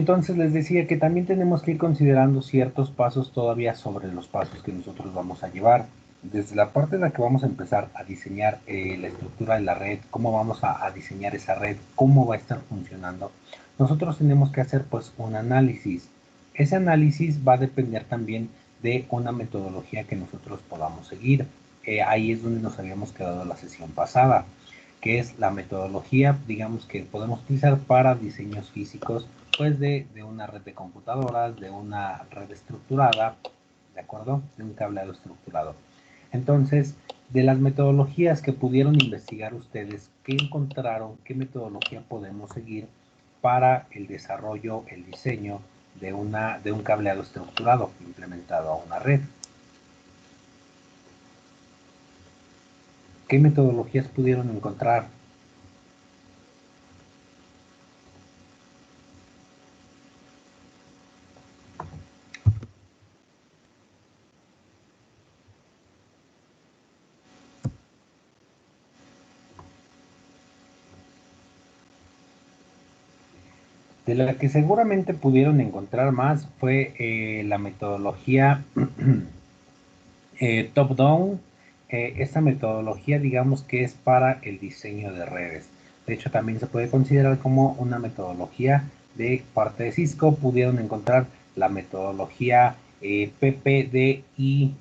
Entonces les decía que también tenemos que ir considerando ciertos pasos todavía sobre los pasos que nosotros vamos a llevar. Desde la parte en la que vamos a empezar a diseñar la estructura de la red, cómo vamos a diseñar esa red, cómo va a estar funcionando, nosotros tenemos que hacer pues un análisis. Ese análisis va a depender también de una metodología que nosotros podamos seguir. Ahí es donde nos habíamos quedado la sesión pasada, que es la metodología, digamos, que podemos utilizar para diseños físicos, pues de una red de computadoras, de una red estructurada, ¿de acuerdo? De un cableado estructurado. Entonces, de las metodologías que pudieron investigar ustedes, ¿qué encontraron? ¿Qué metodología podemos seguir para el desarrollo, el diseño de un cableado estructurado implementado a una red? ¿Qué metodologías pudieron encontrar? De la que seguramente pudieron encontrar más fue la metodología top-down. Esta metodología, digamos que es para el diseño de redes. De hecho, también se puede considerar como una metodología de parte de Cisco. Pudieron encontrar la metodología PPDIO.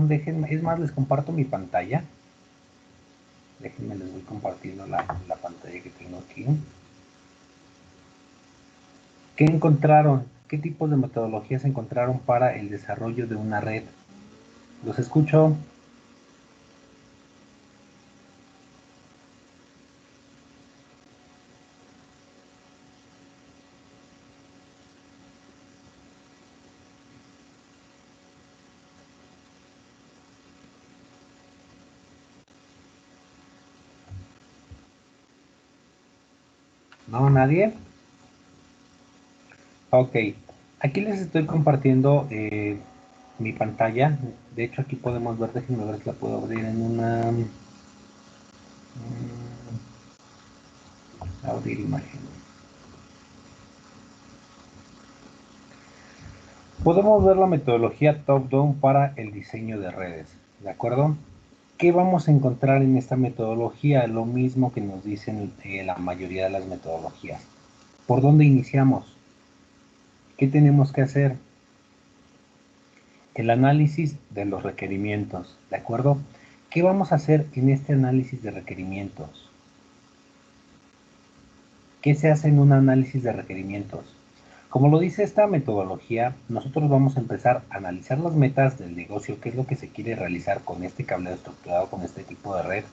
Déjenme, es más, les comparto mi pantalla. Déjenme, les voy compartiendo la pantalla que tengo aquí. ¿Qué encontraron? ¿Qué tipos de metodologías encontraron para el desarrollo de una red? Los escucho. ¿No? ¿Nadie? Ok. Aquí les estoy compartiendo mi pantalla. De hecho, aquí podemos ver, déjenme ver si la puedo abrir en una... abrir imagen. Podemos ver la metodología top-down para el diseño de redes. ¿De acuerdo? ¿Qué vamos a encontrar en esta metodología? Lo mismo que nos dicen la mayoría de las metodologías. ¿Por dónde iniciamos? ¿Qué tenemos que hacer? El análisis de los requerimientos, ¿de acuerdo? ¿Qué vamos a hacer en este análisis de requerimientos? ¿Qué se hace en un análisis de requerimientos? Como lo dice esta metodología, nosotros vamos a empezar a analizar las metas del negocio, qué es lo que se quiere realizar con este cableado estructurado, con este tipo de red,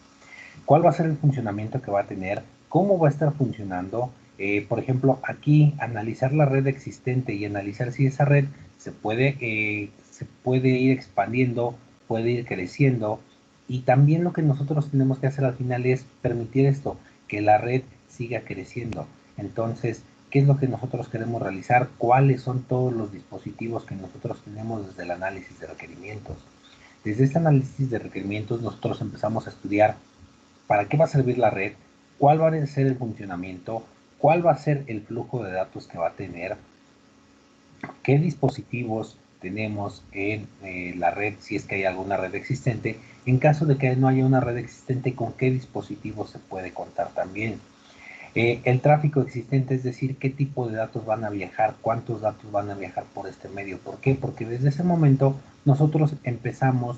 cuál va a ser el funcionamiento que va a tener, cómo va a estar funcionando. Por ejemplo, aquí analizar la red existente y analizar si esa red se puede ir expandiendo, puede ir creciendo. Y también lo que nosotros tenemos que hacer al final es permitir esto, que la red siga creciendo. Entonces, ¿qué es lo que nosotros queremos realizar? ¿Cuáles son todos los dispositivos que nosotros tenemos desde el análisis de requerimientos? Desde este análisis de requerimientos nosotros empezamos a estudiar para qué va a servir la red, cuál va a ser el funcionamiento, cuál va a ser el flujo de datos que va a tener, qué dispositivos tenemos en la red, si es que hay alguna red existente. En caso de que no haya una red existente, con qué dispositivos se puede contar también. El tráfico existente, es decir, qué tipo de datos van a viajar, cuántos datos van a viajar por este medio. ¿Por qué? Porque desde ese momento nosotros empezamos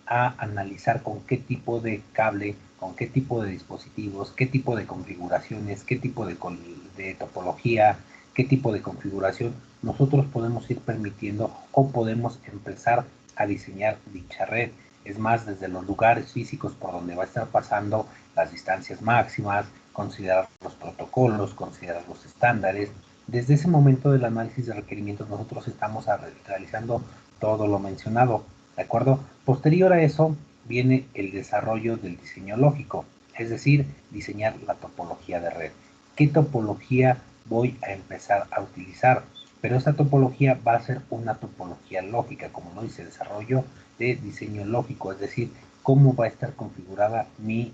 a analizar con qué tipo de cable, con qué tipo de dispositivos, qué tipo de configuraciones, qué tipo de topología, qué tipo de configuración nosotros podemos ir permitiendo o podemos empezar a diseñar dicha red. Es más, desde los lugares físicos por donde va a estar pasando, las distancias máximas, considerar los protocolos, considerar los estándares. Desde ese momento del análisis de requerimientos nosotros estamos realizando todo lo mencionado, ¿de acuerdo? Posterior a eso viene el desarrollo del diseño lógico, es decir, diseñar la topología de red. ¿Qué topología voy a empezar a utilizar? Pero esta topología va a ser una topología lógica, como lo dice, desarrollo de diseño lógico, es decir, cómo va a estar configurada mi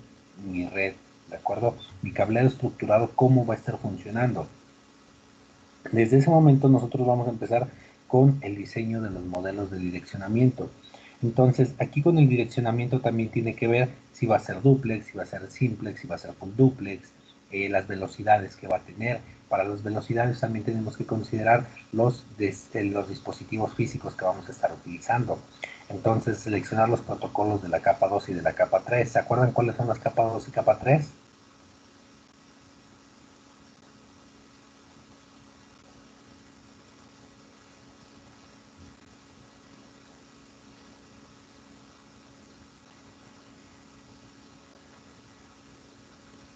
red, ¿de acuerdo? Mi cableado estructurado, cómo va a estar funcionando. Desde ese momento nosotros vamos a empezar con el diseño de los modelos de direccionamiento. Entonces, aquí con el direccionamiento también tiene que ver si va a ser duplex, si va a ser simplex, si va a ser full duplex, las velocidades que va a tener. Para las velocidades también tenemos que considerar los dispositivos físicos que vamos a estar utilizando. Entonces, seleccionar los protocolos de la capa 2 y de la capa 3. ¿Se acuerdan cuáles son las capa 2 y capa 3?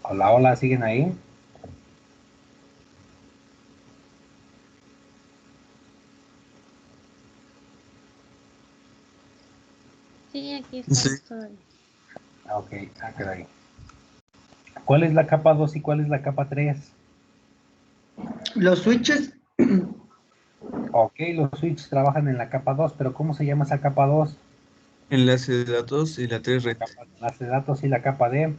Hola, hola, ¿siguen ahí? Sí, aquí Sí. estamos todavía. Ok, caray. ¿Cuál es la capa 2 y cuál es la capa 3? Los switches, Ok, los switches trabajan en la capa 2, pero ¿cómo se llama esa capa 2? Enlace de datos y la 3 La red. capa de enlace de datos y la capa D.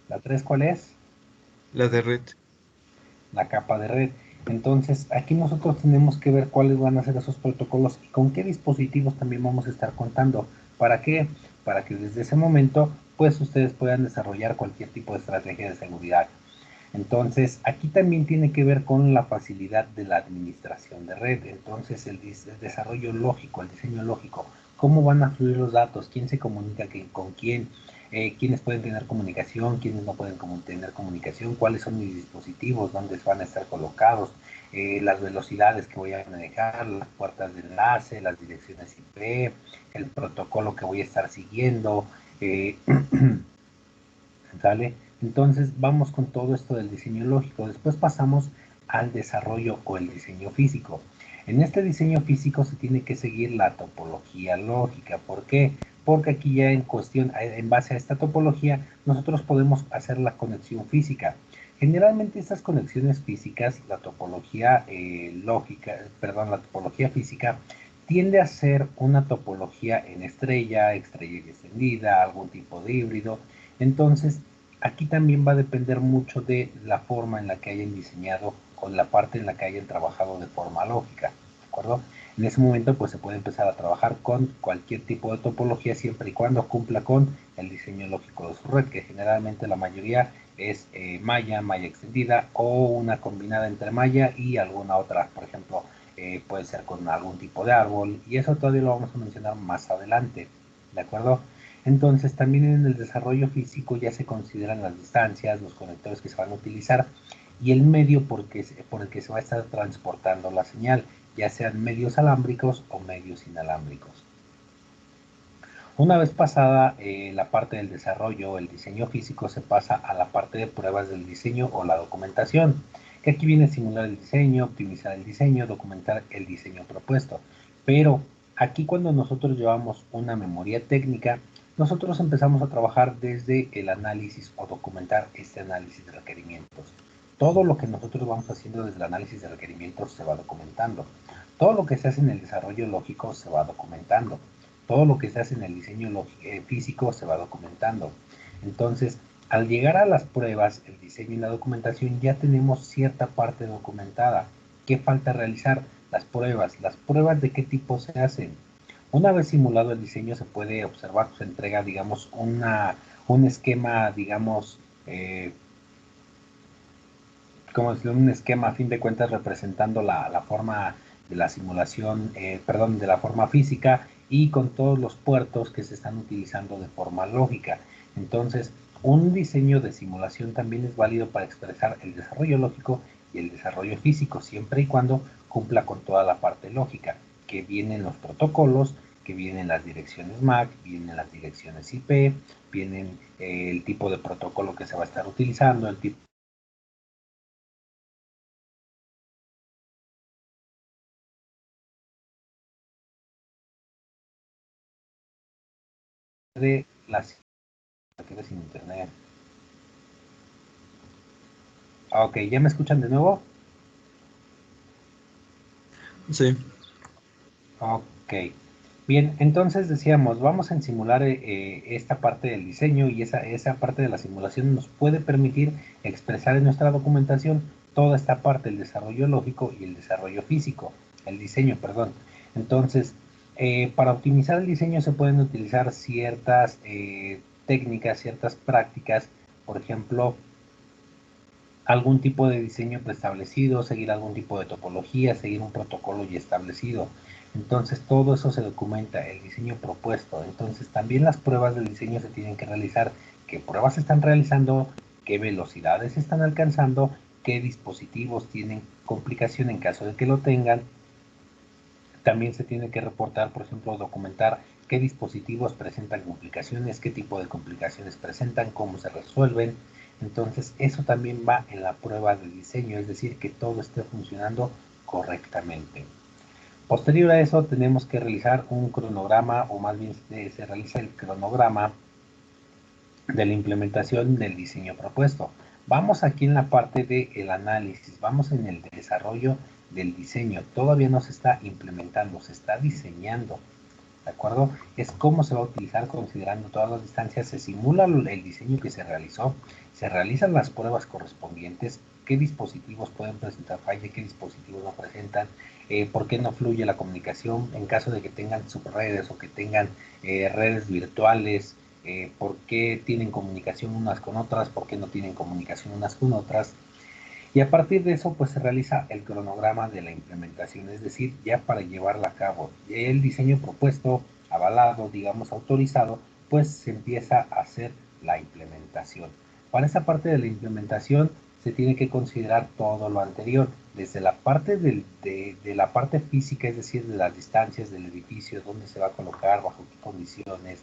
¿La 3 cuál es? La de red. La capa de red. Entonces, aquí nosotros tenemos que ver cuáles van a ser esos protocolos y con qué dispositivos también vamos a estar contando. ¿Para qué? Para que desde ese momento, pues ustedes puedan desarrollar cualquier tipo de estrategia de seguridad. Entonces, aquí también tiene que ver con la facilidad de la administración de red. Entonces, el desarrollo lógico, el diseño lógico, cómo van a fluir los datos, quién se comunica con quién, quiénes pueden tener comunicación, quiénes no pueden tener comunicación, cuáles son mis dispositivos, dónde van a estar colocados, las velocidades que voy a manejar, las puertas de enlace, las direcciones IP, el protocolo que voy a estar siguiendo, ¿sale? Entonces vamos con todo esto del diseño lógico. Después pasamos al desarrollo o el diseño físico. En este diseño físico se tiene que seguir la topología lógica. ¿Por qué? Porque aquí ya en cuestión, en base a esta topología, nosotros podemos hacer la conexión física. Generalmente estas conexiones físicas, la topología lógica, perdón, la topología física, tiende a ser una topología en estrella, estrella extendida, algún tipo de híbrido. Entonces, aquí también va a depender mucho de la forma en la que hayan diseñado o la parte en la que hayan trabajado de forma lógica, ¿de acuerdo? En ese momento, pues se puede empezar a trabajar con cualquier tipo de topología siempre y cuando cumpla con el diseño lógico de su red, que generalmente la mayoría es malla, malla extendida o una combinada entre malla y alguna otra, por ejemplo, puede ser con algún tipo de árbol y eso todavía lo vamos a mencionar más adelante, ¿de acuerdo? Entonces, también en el desarrollo físico ya se consideran las distancias, los conectores que se van a utilizar y el medio por el que se va a estar transportando la señal, ya sean medios alámbricos o medios inalámbricos. Una vez pasada la parte del desarrollo, el diseño físico, se pasa a la parte de pruebas del diseño o la documentación, que aquí viene a simular el diseño, optimizar el diseño, documentar el diseño propuesto. Pero aquí cuando nosotros llevamos una memoria técnica, nosotros empezamos a trabajar desde el análisis o documentar este análisis de requerimientos. Todo lo que nosotros vamos haciendo desde el análisis de requerimientos se va documentando. Todo lo que se hace en el desarrollo lógico se va documentando. Todo lo que se hace en el diseño físico se va documentando. Entonces, al llegar a las pruebas, el diseño y la documentación, ya tenemos cierta parte documentada. ¿Qué falta realizar? Las pruebas. ¿Las pruebas de qué tipo se hacen? Una vez simulado el diseño, se puede observar, se entrega, digamos, un esquema, digamos, como decir, un esquema a fin de cuentas representando la forma de la simulación, perdón, de la forma física y con todos los puertos que se están utilizando de forma lógica. Entonces, un diseño de simulación también es válido para expresar el desarrollo lógico y el desarrollo físico, siempre y cuando cumpla con toda la parte lógica, que vienen los protocolos, que vienen las direcciones MAC, vienen las direcciones IP, vienen el tipo de protocolo que se va a estar utilizando, el tipo de las sin internet. Ok, ¿ya me escuchan de nuevo? Sí. Ok. Bien, entonces decíamos, vamos a simular esta parte del diseño y esa parte de la simulación nos puede permitir expresar en nuestra documentación toda esta parte, el desarrollo lógico y el desarrollo físico, el diseño, perdón. Entonces, para optimizar el diseño se pueden utilizar ciertas técnicas, ciertas prácticas, por ejemplo, algún tipo de diseño preestablecido, seguir algún tipo de topología, seguir un protocolo ya establecido. Entonces todo eso se documenta, el diseño propuesto. Entonces también las pruebas del diseño se tienen que realizar, qué pruebas se están realizando, qué velocidades se están alcanzando, qué dispositivos tienen complicación en caso de que lo tengan. También se tiene que reportar, por ejemplo, documentar qué dispositivos presentan complicaciones, qué tipo de complicaciones presentan, cómo se resuelven. Entonces, eso también va en la prueba de diseño, es decir, que todo esté funcionando correctamente. Posterior a eso, tenemos que realizar un cronograma, o más bien se realiza el cronograma de la implementación del diseño propuesto. Vamos aquí en la parte del análisis, vamos en el desarrollo del diseño. Todavía no se está implementando, se está diseñando. ¿De acuerdo? Es cómo se va a utilizar considerando todas las distancias, se simula el diseño que se realizó, se realizan las pruebas correspondientes, qué dispositivos pueden presentar falla, qué dispositivos no presentan, por qué no fluye la comunicación en caso de que tengan subredes o que tengan redes virtuales, por qué tienen comunicación unas con otras, por qué no tienen comunicación unas con otras. Y a partir de eso, pues se realiza el cronograma de la implementación, es decir, ya para llevarla a cabo. El diseño propuesto, avalado, digamos, autorizado, pues se empieza a hacer la implementación. Para esa parte de la implementación se tiene que considerar todo lo anterior, desde la parte de la parte física, es decir, de las distancias del edificio, dónde se va a colocar, bajo qué condiciones.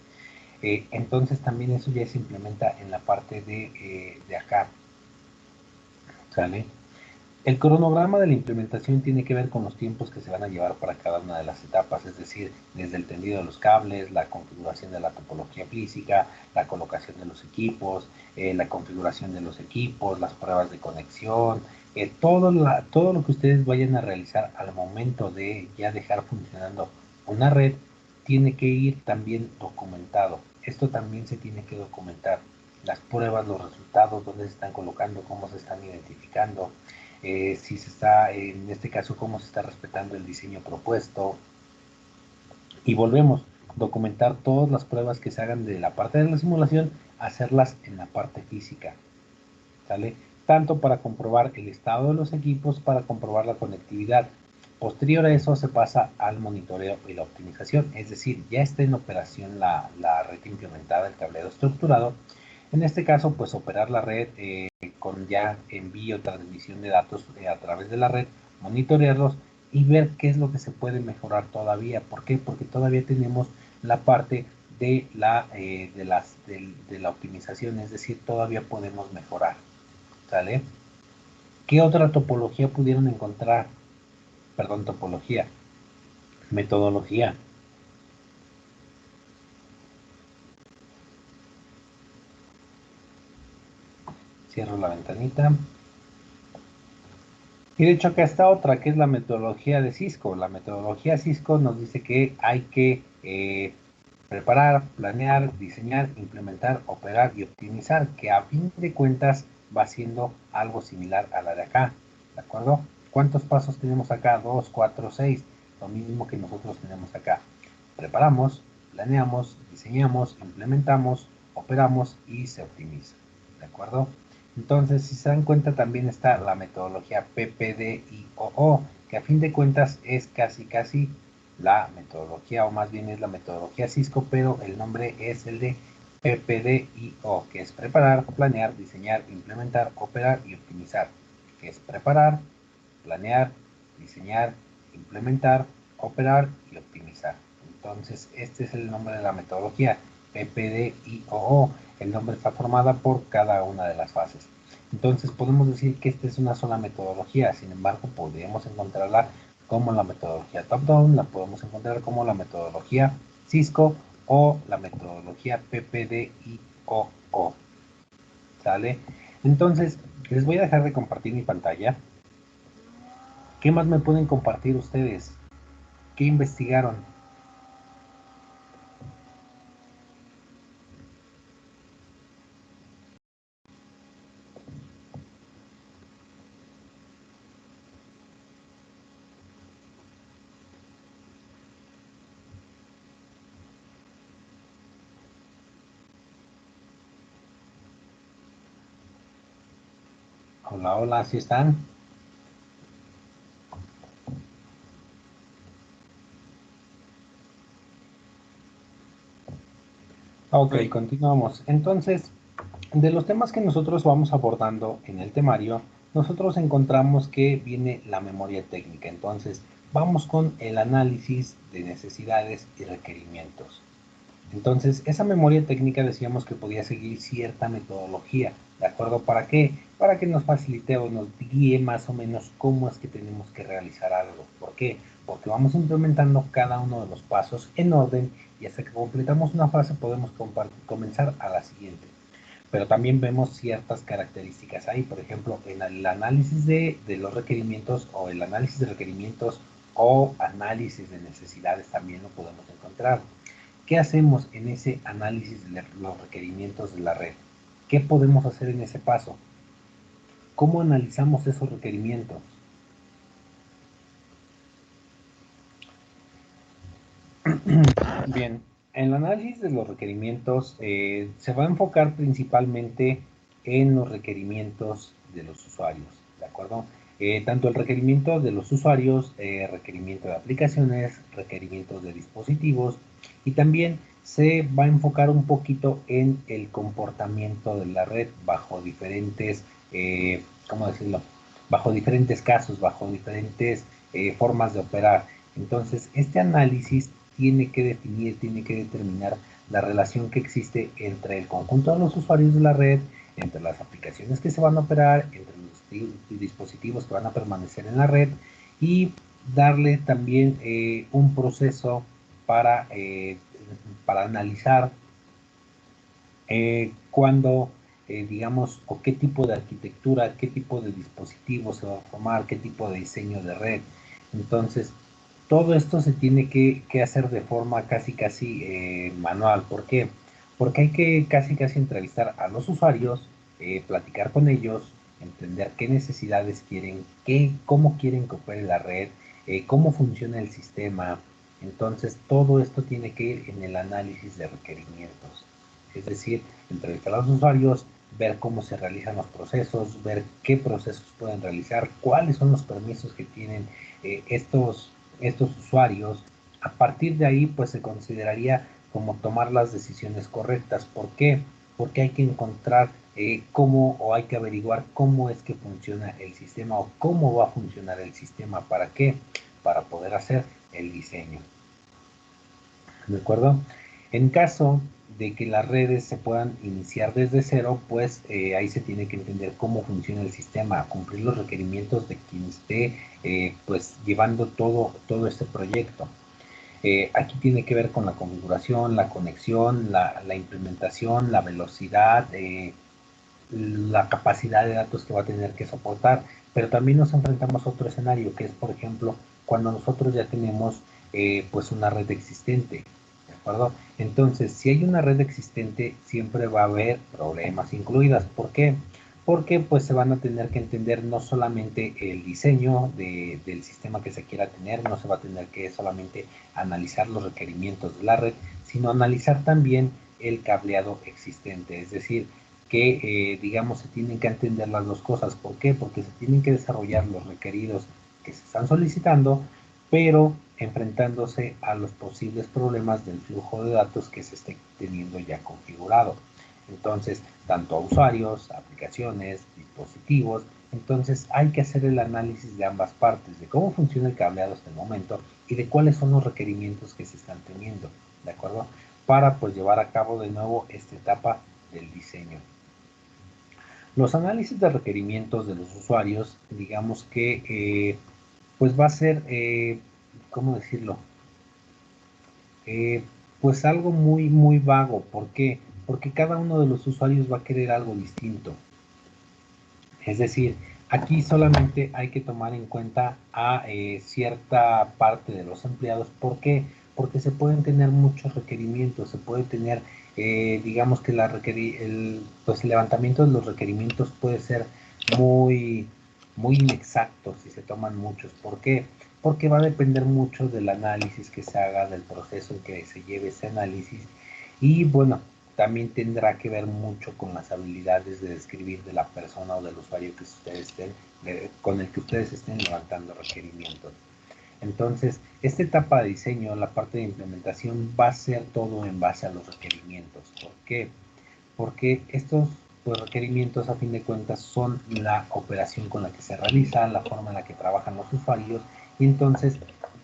Entonces también eso ya se implementa en la parte de acá, ¿sale? El cronograma de la implementación tiene que ver con los tiempos que se van a llevar para cada una de las etapas, es decir, desde el tendido de los cables, la configuración de la topología física, la colocación de los equipos, la configuración de los equipos, las pruebas de conexión, todo lo que ustedes vayan a realizar al momento de ya dejar funcionando una red, tiene que ir también documentado. Esto también se tiene que documentar. Las pruebas, los resultados, dónde se están colocando, cómo se están identificando, si se está, en este caso, cómo se está respetando el diseño propuesto. Y volvemos, documentar todas las pruebas que se hagan de la parte de la simulación, hacerlas en la parte física, ¿sale? Tanto para comprobar el estado de los equipos, para comprobar la conectividad. Posterior a eso se pasa al monitoreo y la optimización, es decir, ya está en operación la red implementada, el cableado estructurado. En este caso, pues operar la red con ya envío, transmisión de datos a través de la red, monitorearlos y ver qué es lo que se puede mejorar todavía. ¿Por qué? Porque todavía tenemos la parte de la optimización, es decir, todavía podemos mejorar. ¿Sale? ¿Qué otra topología pudieron encontrar? Perdón, topología, metodología. Cierro la ventanita. Y de hecho acá está otra, que es la metodología de Cisco. La metodología Cisco nos dice que hay que preparar, planear, diseñar, implementar, operar y optimizar, que a fin de cuentas va siendo algo similar a la de acá, ¿de acuerdo? ¿Cuántos pasos tenemos acá? 2, 4, 6, lo mismo que nosotros tenemos acá. Preparamos, planeamos, diseñamos, implementamos, operamos y se optimiza, ¿de acuerdo? Entonces, si se dan cuenta, también está la metodología PPDIOO, que a fin de cuentas es casi la metodología, o más bien es la metodología Cisco, pero el nombre es el de PPDIO, que es preparar, planear, diseñar, implementar, operar y optimizar, que es preparar, planear, diseñar, implementar, operar y optimizar. Entonces, este es el nombre de la metodología, PPDIOO. El nombre está formada por cada una de las fases. Entonces, podemos decir que esta es una sola metodología, sin embargo, podemos encontrarla como la metodología top-down, la podemos encontrar como la metodología Cisco o la metodología PPDIOO. ¿Sale? Entonces, les voy a dejar de compartir mi pantalla. ¿Qué más me pueden compartir ustedes? ¿Qué investigaron? Hola, hola, ¿sí están? Ok, Ay, continuamos. Entonces, de los temas que nosotros vamos abordando en el temario, nosotros encontramos que viene la memoria técnica. Entonces, vamos con el análisis de necesidades y requerimientos. Entonces, esa memoria técnica decíamos que podía seguir cierta metodología, ¿de acuerdo? ¿Para qué? Para que nos facilite o nos guíe más o menos cómo es que tenemos que realizar algo. ¿Por qué? Porque vamos implementando cada uno de los pasos en orden y hasta que completamos una fase podemos comenzar a la siguiente. Pero también vemos ciertas características ahí, por ejemplo, en el análisis de los requerimientos o el análisis de requerimientos o análisis de necesidades también lo podemos encontrar. ¿Qué hacemos en ese análisis de los requerimientos de la red? ¿Qué podemos hacer en ese paso? ¿Cómo analizamos esos requerimientos? Bien, en el análisis de los requerimientos se va a enfocar principalmente en los requerimientos de los usuarios, ¿de acuerdo? Tanto el requerimiento de los usuarios, requerimiento de aplicaciones, requerimientos de dispositivos y también se va a enfocar un poquito en el comportamiento de la red bajo diferentes, ¿cómo decirlo? Bajo diferentes casos, bajo diferentes formas de operar. Entonces, este análisis tiene que definir, tiene que determinar la relación que existe entre el conjunto de los usuarios de la red, entre las aplicaciones que se van a operar, entre los dispositivos que van a permanecer en la red y darle también un proceso para analizar cuándo, digamos, o qué tipo de arquitectura, qué tipo de dispositivo se va a formar, qué tipo de diseño de red. Entonces, todo esto se tiene que hacer de forma casi manual. ¿Por qué? Porque hay que casi entrevistar a los usuarios, platicar con ellos, entender qué necesidades quieren, cómo quieren que opere la red, cómo funciona el sistema. Entonces, todo esto tiene que ir en el análisis de requerimientos. Es decir, entrevistar a los usuarios, ver cómo se realizan los procesos, ver qué procesos pueden realizar, cuáles son los permisos que tienen estos usuarios. A partir de ahí, pues se consideraría como tomar las decisiones correctas. ¿Por qué? Porque hay que encontrar cómo o hay que averiguar cómo es que funciona el sistema o cómo va a funcionar el sistema. ¿Para qué? Para poder hacer el diseño. ¿De acuerdo? En caso de que las redes se puedan iniciar desde cero, pues ahí se tiene que entender cómo funciona el sistema, cumplir los requerimientos de quien esté pues llevando todo este proyecto. Aquí tiene que ver con la configuración, la conexión, la implementación, la velocidad, la capacidad de datos que va a tener que soportar, pero también nos enfrentamos a otro escenario, que es, por ejemplo, cuando nosotros ya tenemos pues una red existente, ¿de acuerdo? Entonces, si hay una red existente, siempre va a haber problemas incluidas. ¿Por qué? Porque pues se van a tener que entender no solamente el diseño del sistema que se quiera tener, no se va a tener que solamente analizar los requerimientos de la red, sino analizar también el cableado existente, es decir, que, digamos, se tienen que entender las dos cosas. ¿Por qué? Porque se tienen que desarrollar los requeridos que se están solicitando, pero enfrentándose a los posibles problemas del flujo de datos que se esté teniendo ya configurado. Entonces, tanto a usuarios, aplicaciones, dispositivos, entonces hay que hacer el análisis de ambas partes, de cómo funciona el cableado hasta el momento y de cuáles son los requerimientos que se están teniendo, ¿de acuerdo? Para pues llevar a cabo de nuevo esta etapa del diseño. Los análisis de requerimientos de los usuarios, digamos que pues va a ser, ¿cómo decirlo? Eh, pues algo muy vago. ¿Por qué? Porque cada uno de los usuarios va a querer algo distinto. Es decir, aquí solamente hay que tomar en cuenta a cierta parte de los empleados. ¿Por qué? Porque se pueden tener muchos requerimientos, se puede tener, digamos que pues el levantamiento de los requerimientos puede ser muy, muy inexacto si se toman muchos. ¿Por qué? Porque va a depender mucho del análisis que se haga, del proceso en que se lleve ese análisis. Y bueno, también tendrá que ver mucho con las habilidades de describir de la persona o del usuario que ustedes estén, con el que ustedes estén levantando requerimientos. Entonces, esta etapa de diseño, la parte de implementación, va a ser todo en base a los requerimientos. ¿Por qué? Porque estos pues, requerimientos, a fin de cuentas, son la operación con la que se realiza, la forma en la que trabajan los usuarios, y entonces,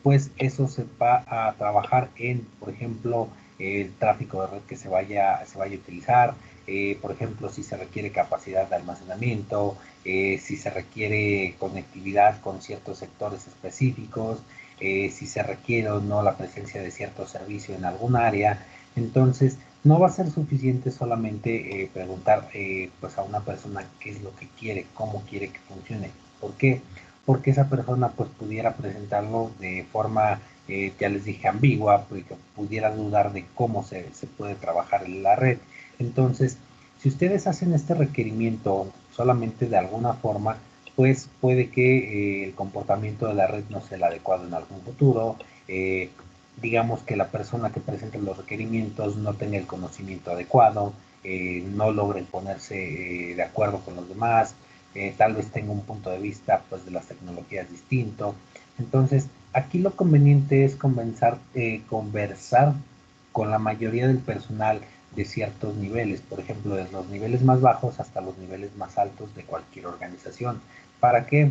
pues eso se va a trabajar en, por ejemplo, el tráfico de red que se vaya a utilizar, por ejemplo, si se requiere capacidad de almacenamiento, si se requiere conectividad con ciertos sectores específicos, si se requiere o no la presencia de cierto servicio en algún área. Entonces, no va a ser suficiente solamente preguntar pues a una persona qué es lo que quiere, cómo quiere que funcione. ¿Por qué? Porque esa persona pues pudiera presentarlo de forma, ya les dije, ambigua, porque pudiera dudar de cómo se puede trabajar en la red. Entonces, si ustedes hacen este requerimiento solamente de alguna forma, pues puede que el comportamiento de la red no sea el adecuado en algún futuro, digamos que la persona que presente los requerimientos no tenga el conocimiento adecuado, no logre ponerse de acuerdo con los demás, tal vez tenga un punto de vista pues, de las tecnologías distinto. Entonces, aquí lo conveniente es conversar con la mayoría del personal de ciertos niveles, por ejemplo, desde los niveles más bajos hasta los niveles más altos de cualquier organización. ¿Para qué?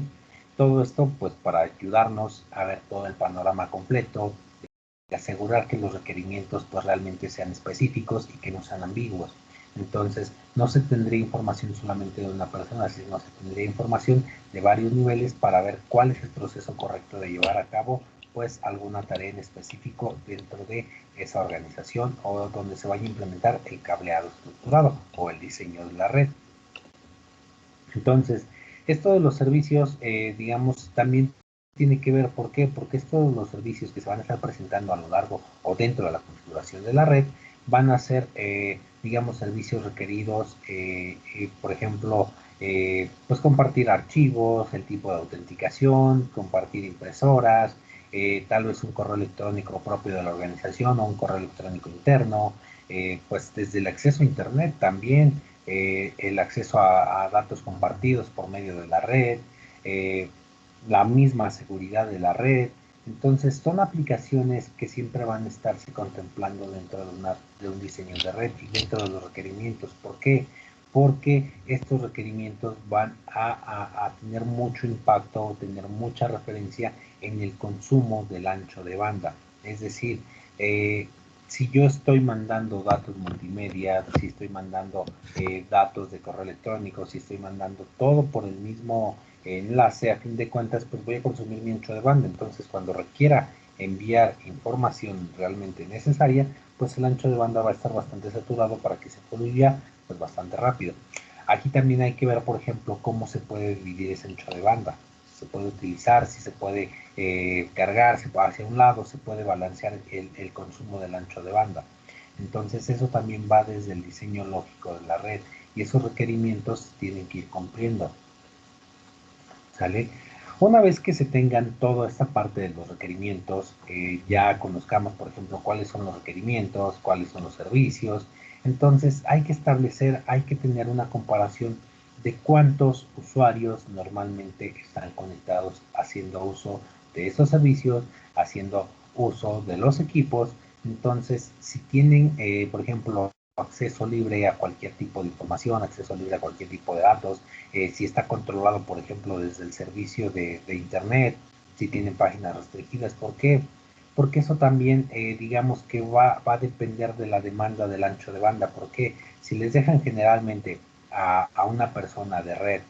Todo esto, pues para ayudarnos a ver todo el panorama completo, de asegurar que los requerimientos pues realmente sean específicos y que no sean ambiguos. Entonces, no se tendría información solamente de una persona, sino se tendría información de varios niveles para ver cuál es el proceso correcto de llevar a cabo pues alguna tarea en específico dentro de esa organización o donde se vaya a implementar el cableado estructurado o el diseño de la red. Entonces, esto de los servicios, digamos, también tiene que ver, ¿por qué? Porque estos los servicios que se van a estar presentando a lo largo o dentro de la configuración de la red van a ser, digamos, servicios requeridos, por ejemplo, pues compartir archivos, el tipo de autenticación, compartir impresoras, tal vez un correo electrónico propio de la organización o un correo electrónico interno, pues desde el acceso a Internet también, el acceso a datos compartidos por medio de la red, eh, la misma seguridad de la red. Entonces, son aplicaciones que siempre van a estarse contemplando dentro de un diseño de red y dentro de los requerimientos. ¿Por qué? Porque estos requerimientos van a tener mucho impacto o tener mucha referencia en el consumo del ancho de banda. Es decir, si yo estoy mandando datos multimedia, si estoy mandando datos de correo electrónico, si estoy mandando todo por el mismo enlace, a fin de cuentas, pues voy a consumir mi ancho de banda. Entonces, cuando requiera enviar información realmente necesaria, pues el ancho de banda va a estar bastante saturado para que se fluya pues bastante rápido. Aquí también hay que ver, por ejemplo, cómo se puede dividir ese ancho de banda. Se puede utilizar, si se puede cargar hacia un lado, se puede balancear el consumo del ancho de banda. Entonces eso también va desde el diseño lógico de la red y esos requerimientos tienen que ir cumpliendo. ¿Sale? Una vez que se tengan toda esta parte de los requerimientos, ya conozcamos, por ejemplo, cuáles son los requerimientos, cuáles son los servicios, entonces hay que establecer, hay que tener una comparación de cuántos usuarios normalmente están conectados haciendo uso de esos servicios, haciendo uso de los equipos. Entonces, si tienen, por ejemplo, acceso libre a cualquier tipo de información, acceso libre a cualquier tipo de datos, si está controlado, por ejemplo, desde el servicio de Internet, si tienen páginas restringidas. ¿Por qué? Porque eso también, digamos que va a depender de la demanda del ancho de banda. Porque si les dejan generalmente a una persona de red,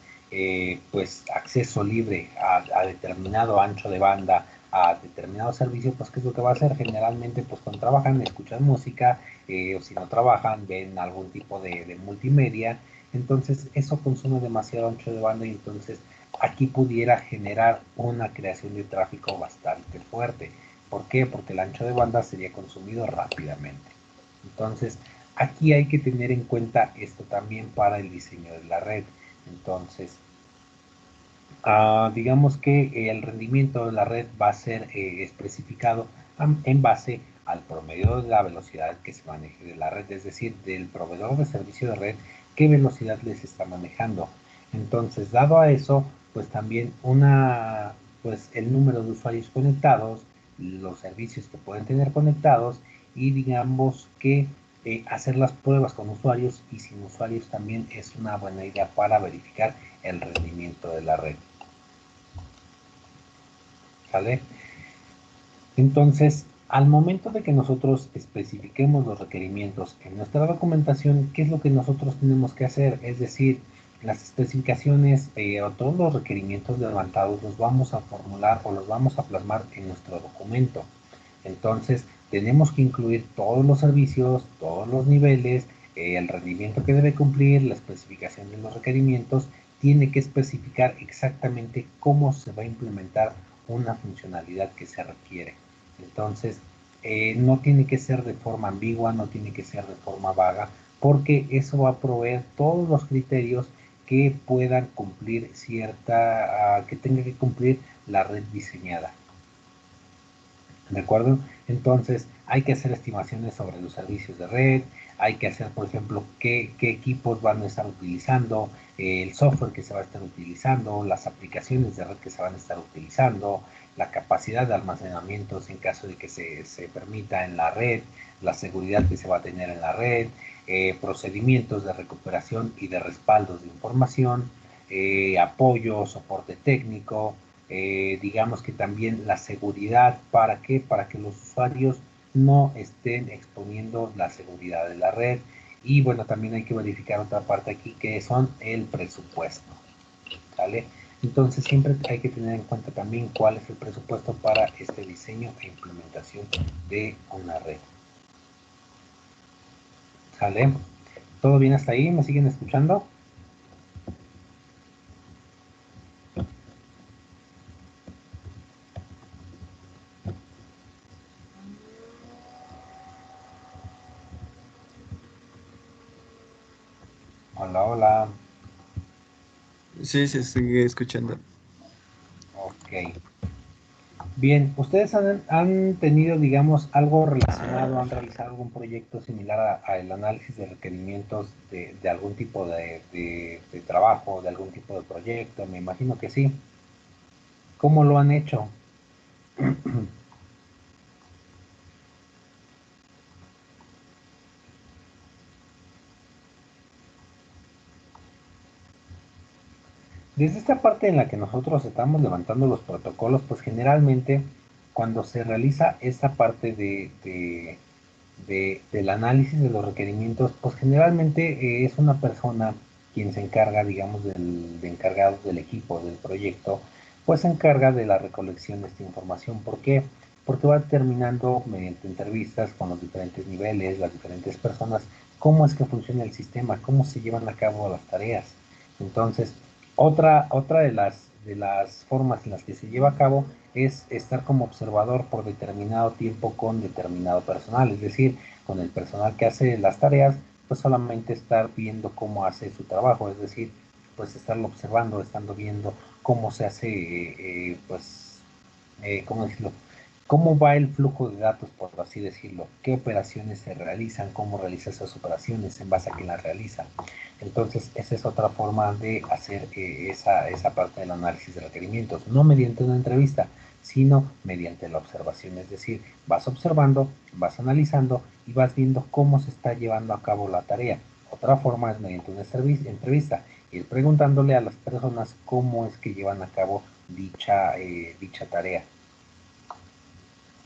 pues acceso libre a determinado ancho de banda, a determinado servicio, pues ¿qué es lo que va a hacer? Generalmente, pues cuando trabajan, escuchan música, o si no trabajan, ven algún tipo de multimedia. Entonces eso consume demasiado ancho de banda y entonces aquí pudiera generar una creación de tráfico bastante fuerte. ¿Por qué? Porque el ancho de banda sería consumido rápidamente. Entonces aquí hay que tener en cuenta esto también para el diseño de la red. Entonces, digamos que el rendimiento de la red va a ser especificado en base al promedio de la velocidad que se maneje de la red, es decir, del proveedor de servicio de red, qué velocidad les está manejando. Entonces, dado a eso, pues también pues el número de usuarios conectados, los servicios que pueden tener conectados y digamos que hacer las pruebas con usuarios y sin usuarios también es una buena idea para verificar el rendimiento de la red. ¿Sale? Entonces, al momento de que nosotros especifiquemos los requerimientos en nuestra documentación, ¿qué es lo que nosotros tenemos que hacer? Es decir, las especificaciones o todos los requerimientos levantados los vamos a formular o los vamos a plasmar en nuestro documento. Entonces, tenemos que incluir todos los servicios, todos los niveles, el rendimiento que debe cumplir, la especificación de los requerimientos, tiene que especificar exactamente cómo se va a implementar una funcionalidad que se requiere. Entonces, no tiene que ser de forma ambigua, no tiene que ser de forma vaga, porque eso va a proveer todos los criterios que puedan cumplir que tenga que cumplir la red diseñada. ¿De acuerdo? Entonces, hay que hacer estimaciones sobre los servicios de red, hay que hacer, por ejemplo, qué equipos van a estar utilizando, el software que se va a estar utilizando, las aplicaciones de red que se van a estar utilizando, la capacidad de almacenamiento en caso de que se permita en la red, la seguridad que se va a tener en la red, procedimientos de recuperación y de respaldos de información, apoyo, soporte técnico, digamos que también la seguridad, ¿para qué? Para que los usuarios no estén exponiendo la seguridad de la red. Y bueno, también hay que verificar otra parte aquí que son el presupuesto, ¿sale? Entonces siempre hay que tener en cuenta también cuál es el presupuesto para este diseño e implementación de una red. ¿Sale? ¿Todo bien hasta ahí? ¿Me siguen escuchando? Hola, hola. Sí, se sigue escuchando. Ok. Bien, ¿ustedes han tenido, digamos, algo relacionado, han realizado algún proyecto similar al análisis de requerimientos de algún tipo de trabajo, de algún tipo de proyecto? Me imagino que sí. ¿Cómo lo han hecho? Desde esta parte en la que nosotros estamos levantando los protocolos, pues generalmente cuando se realiza esta parte del análisis de los requerimientos, pues generalmente es una persona quien se encarga, digamos, de encargado del equipo, del proyecto, pues se encarga de la recolección de esta información. ¿Por qué? Porque va determinando mediante entrevistas con los diferentes niveles, las diferentes personas, cómo es que funciona el sistema, cómo se llevan a cabo las tareas. Entonces, otra de las formas en las que se lleva a cabo es estar como observador por determinado tiempo con determinado personal, es decir, con el personal que hace las tareas, pues solamente estar viendo cómo hace su trabajo, es decir, pues estarlo observando, estando viendo cómo se hace, ¿cómo decirlo? ¿Cómo va el flujo de datos, por así decirlo? ¿Qué operaciones se realizan? ¿Cómo realiza esas operaciones? ¿En base a quién las realiza? Entonces, esa es otra forma de hacer esa parte del análisis de requerimientos, no mediante una entrevista, sino mediante la observación, es decir, vas observando, vas analizando y vas viendo cómo se está llevando a cabo la tarea. Otra forma es mediante una entrevista, ir preguntándole a las personas cómo es que llevan a cabo dicha tarea.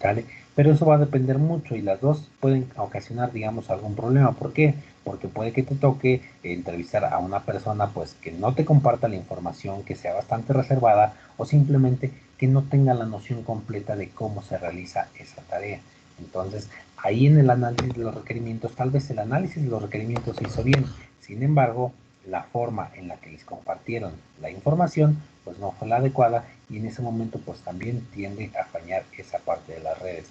¿Vale? Pero eso va a depender mucho y las dos pueden ocasionar, digamos, algún problema. ¿Por qué? Porque puede que te toque entrevistar a una persona pues que no te comparta la información, que sea bastante reservada o simplemente que no tenga la noción completa de cómo se realiza esa tarea. Entonces, ahí en el análisis de los requerimientos, tal vez el análisis de los requerimientos se hizo bien, sin embargo, la forma en la que les compartieron la información pues no fue la adecuada y en ese momento pues también tiende a fallar esa parte de las redes.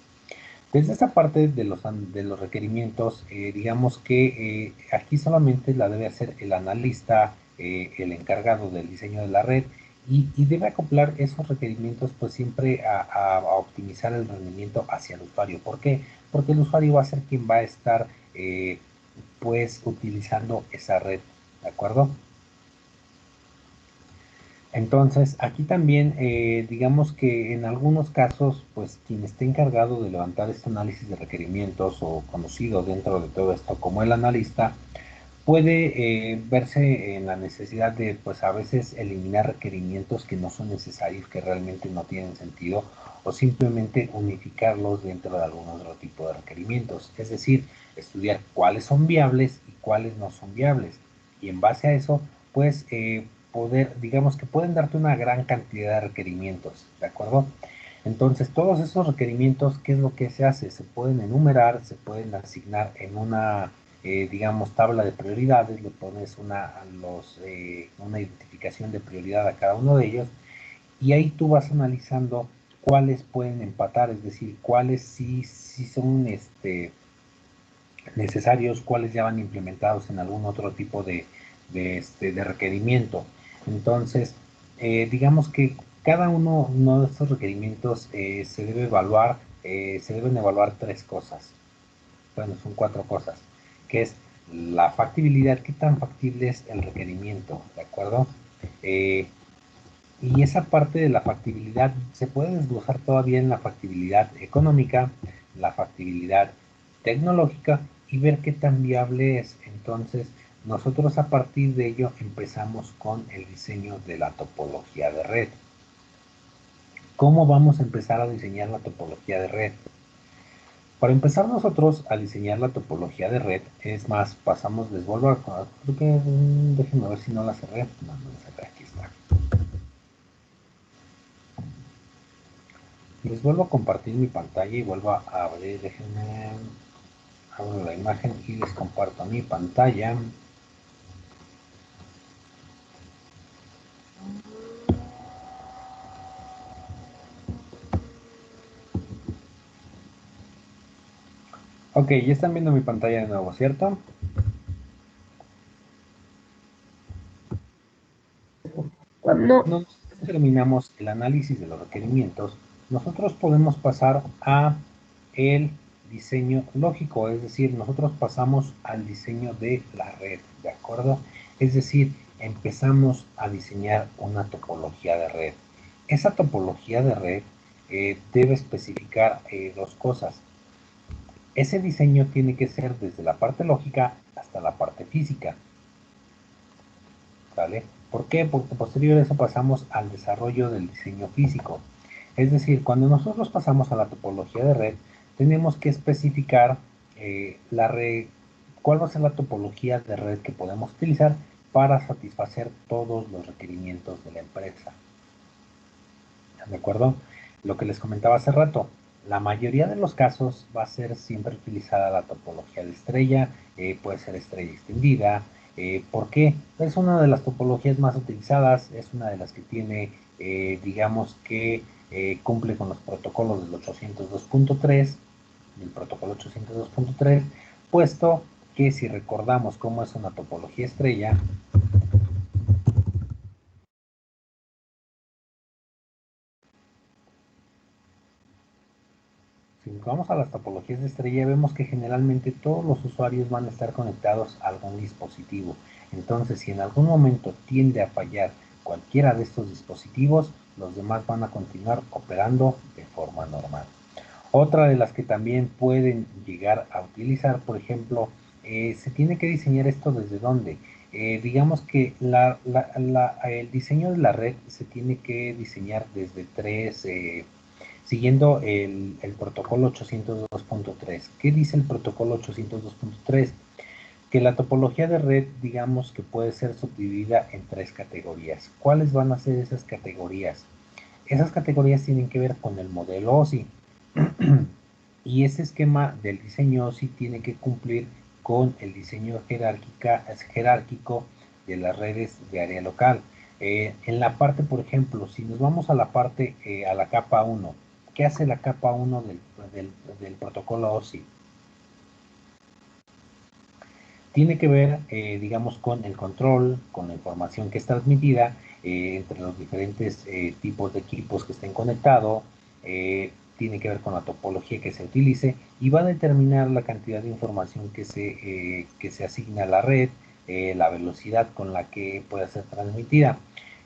Desde esta parte de los requerimientos, digamos que aquí solamente la debe hacer el analista, el encargado del diseño de la red y debe acoplar esos requerimientos pues siempre a optimizar el rendimiento hacia el usuario. ¿Por qué? Porque el usuario va a ser quien va a estar pues utilizando esa red, ¿de acuerdo? Entonces, aquí también, digamos que en algunos casos, pues quien esté encargado de levantar este análisis de requerimientos o conocido dentro de todo esto como el analista, puede verse en la necesidad de, pues a veces eliminar requerimientos que no son necesarios, que realmente no tienen sentido, o simplemente unificarlos dentro de algún otro tipo de requerimientos. Es decir, estudiar cuáles son viables y cuáles no son viables. Y en base a eso, pues poder, digamos que pueden darte una gran cantidad de requerimientos, ¿de acuerdo? Entonces, todos esos requerimientos, ¿qué es lo que se hace? Se pueden enumerar, se pueden asignar en una digamos, tabla de prioridades, le pones una identificación de prioridad a cada uno de ellos y ahí tú vas analizando cuáles pueden empatar, es decir, cuáles sí son necesarios, cuáles ya van implementados en algún otro tipo de requerimiento. Entonces, digamos que cada uno de estos requerimientos se debe evaluar, se deben evaluar tres cosas, bueno, son cuatro cosas, que es la factibilidad, qué tan factible es el requerimiento, ¿de acuerdo? Eh, y esa parte de la factibilidad se puede desglosar todavía en la factibilidad económica, la factibilidad tecnológica y ver qué tan viable es. Entonces, nosotros a partir de ello empezamos con el diseño de la topología de red. ¿Cómo vamos a empezar a diseñar la topología de red? Para empezar nosotros a diseñar la topología de red, es más, pasamos, les vuelvo a, creo que, déjenme ver si no la cerré, no la cerré, aquí está. Les vuelvo a compartir mi pantalla y vuelvo a abrir, déjenme, abro la imagen y les comparto mi pantalla. Ok, ya están viendo mi pantalla de nuevo, ¿cierto? No. Cuando terminamos el análisis de los requerimientos, nosotros podemos pasar a el diseño lógico, es decir, nosotros pasamos al diseño de la red, ¿de acuerdo? Es decir, empezamos a diseñar una topología de red. Esa topología de red debe especificar dos cosas. Ese diseño tiene que ser desde la parte lógica hasta la parte física. ¿Vale? ¿Por qué? Porque posterior a eso pasamos al desarrollo del diseño físico. Es decir, cuando nosotros pasamos a la topología de red, tenemos que especificar cuál va a ser la topología de red que podemos utilizar para satisfacer todos los requerimientos de la empresa. ¿De acuerdo? Lo que les comentaba hace rato, la mayoría de los casos va a ser siempre utilizada la topología de estrella, puede ser estrella extendida. ¿Por qué? Es una de las topologías más utilizadas, es una de las que tiene, digamos que cumple con los protocolos del 802.3, del protocolo 802.3, puesto que si recordamos cómo es una topología estrella, si vamos a las topologías de estrella, vemos que generalmente todos los usuarios van a estar conectados a algún dispositivo. Entonces, si en algún momento tiende a fallar cualquiera de estos dispositivos, los demás van a continuar operando de forma normal. Otra de las que también pueden llegar a utilizar, por ejemplo, se tiene que diseñar esto desde dónde. Digamos que el diseño de la red se tiene que diseñar desde siguiendo el protocolo 802.3. ¿Qué dice el protocolo 802.3? Que la topología de red, digamos que puede ser subdividida en tres categorías. ¿Cuáles van a ser esas categorías? Esas categorías tienen que ver con el modelo OSI. Y ese esquema del diseño OSI tiene que cumplir con el diseño jerárquico de las redes de área local. En la parte, por ejemplo, si nos vamos a la parte, a la capa 1, ¿qué hace la capa 1 del protocolo OSI? Tiene que ver, digamos, con el control, con la información que es transmitida entre los diferentes tipos de equipos que estén conectados, tiene que ver con la topología que se utilice y va a determinar la cantidad de información que se asigna a la red, la velocidad con la que pueda ser transmitida.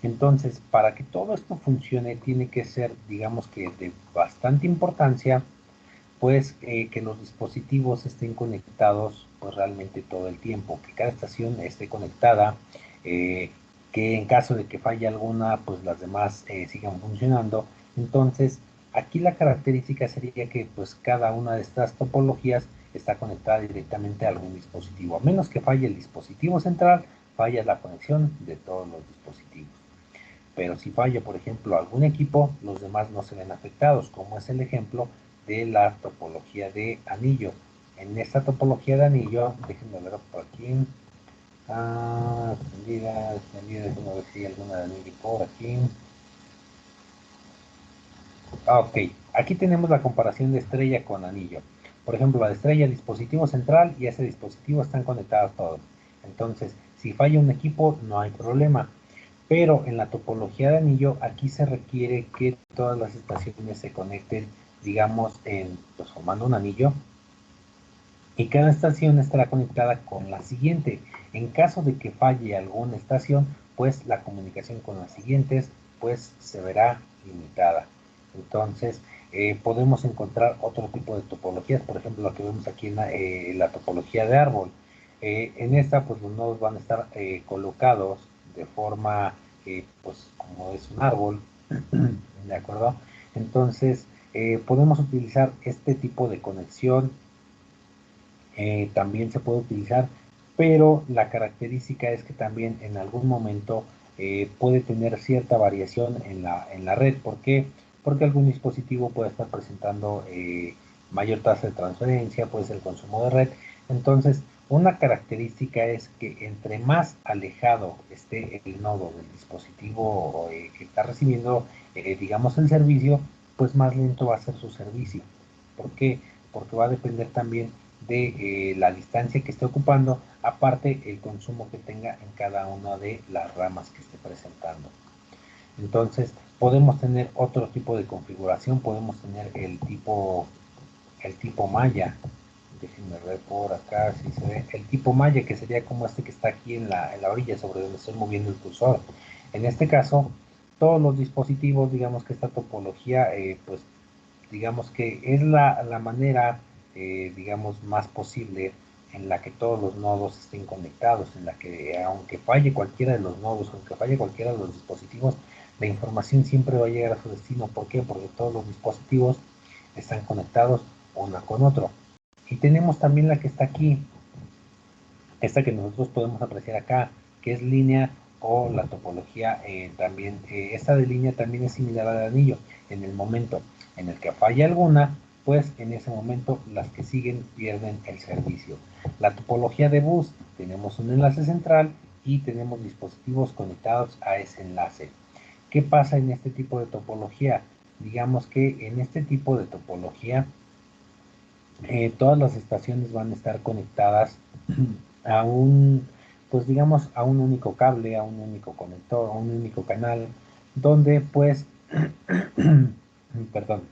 Entonces, para que todo esto funcione, tiene que ser, digamos que de bastante importancia, pues que los dispositivos estén conectados pues realmente todo el tiempo, que cada estación esté conectada, que en caso de que falle alguna, pues las demás sigan funcionando. Entonces, aquí la característica sería que pues cada una de estas topologías está conectada directamente a algún dispositivo. A menos que falle el dispositivo central, falla la conexión de todos los dispositivos. Pero si falla, por ejemplo, algún equipo, los demás no se ven afectados, como es el ejemplo de la topología de anillo. En esta topología de anillo, déjenme ver por aquí, extendida, déjenme ver si hay alguna de anillo por aquí. Ok, aquí tenemos la comparación de estrella con anillo. Por ejemplo, la de estrella, dispositivo central y ese dispositivo están conectados todos. Entonces, si falla un equipo, no hay problema. Pero en la topología de anillo, aquí se requiere que todas las estaciones se conecten, digamos, pues, formando un anillo, y cada estación estará conectada con la siguiente. En caso de que falle alguna estación, pues la comunicación con las siguientes, pues se verá limitada. Entonces, podemos encontrar otro tipo de topologías, por ejemplo, lo que vemos aquí en la topología de árbol. En esta, pues los nodos van a estar colocados de forma, pues como es un árbol, ¿de acuerdo? Entonces, podemos utilizar este tipo de conexión, también se puede utilizar, pero la característica es que también en algún momento puede tener cierta variación en la red. ¿Por qué? Porque algún dispositivo puede estar presentando mayor tasa de transferencia, puede ser el consumo de red. Entonces, una característica es que entre más alejado esté el nodo del dispositivo que está recibiendo, digamos, el servicio, pues más lento va a ser su servicio. ¿Por qué? Porque va a depender también de la distancia que esté ocupando, aparte el consumo que tenga en cada una de las ramas que esté presentando. Entonces, podemos tener otro tipo de configuración, podemos tener el tipo malla. Déjenme ver por acá si se ve el tipo malla, que sería como este que está aquí en la orilla sobre donde estoy moviendo el cursor. En este caso, todos los dispositivos, digamos que esta topología, pues digamos que es la manera, digamos, más posible en la que todos los nodos estén conectados, en la que aunque falle cualquiera de los nodos, aunque falle cualquiera de los dispositivos, la información siempre va a llegar a su destino. ¿Por qué? Porque todos los dispositivos están conectados uno con otro. Y tenemos también la que está aquí, esta que nosotros podemos apreciar acá, que es línea o la topología también. Esta de línea también es similar a la de anillo. En el momento en el que falla alguna, pues en ese momento las que siguen pierden el servicio. La topología de bus, tenemos un enlace central y tenemos dispositivos conectados a ese enlace. ¿Qué pasa en este tipo de topología? Digamos que en este tipo de topología todas las estaciones van a estar conectadas a pues digamos, a un único cable, a un único conector, a un único canal, donde pues, perdón,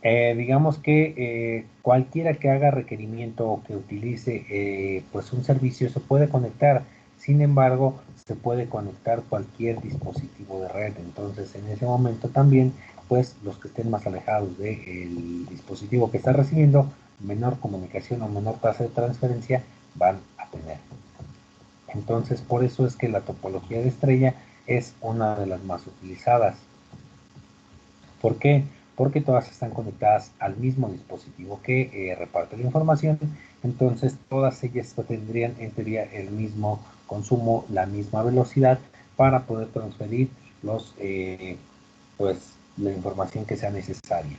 digamos que cualquiera que haga requerimiento o que utilice pues un servicio se puede conectar. Sin embargo, se puede conectar cualquier dispositivo de red. Entonces, en ese momento también, pues los que estén más alejados del dispositivo que está recibiendo, menor comunicación o menor tasa de transferencia van a tener. Entonces, por eso es que la topología de estrella es una de las más utilizadas. ¿Por qué? Porque todas están conectadas al mismo dispositivo que reparte la información. Entonces, todas ellas tendrían en teoría el mismo consumo, la misma velocidad para poder transferir pues, la información que sea necesaria.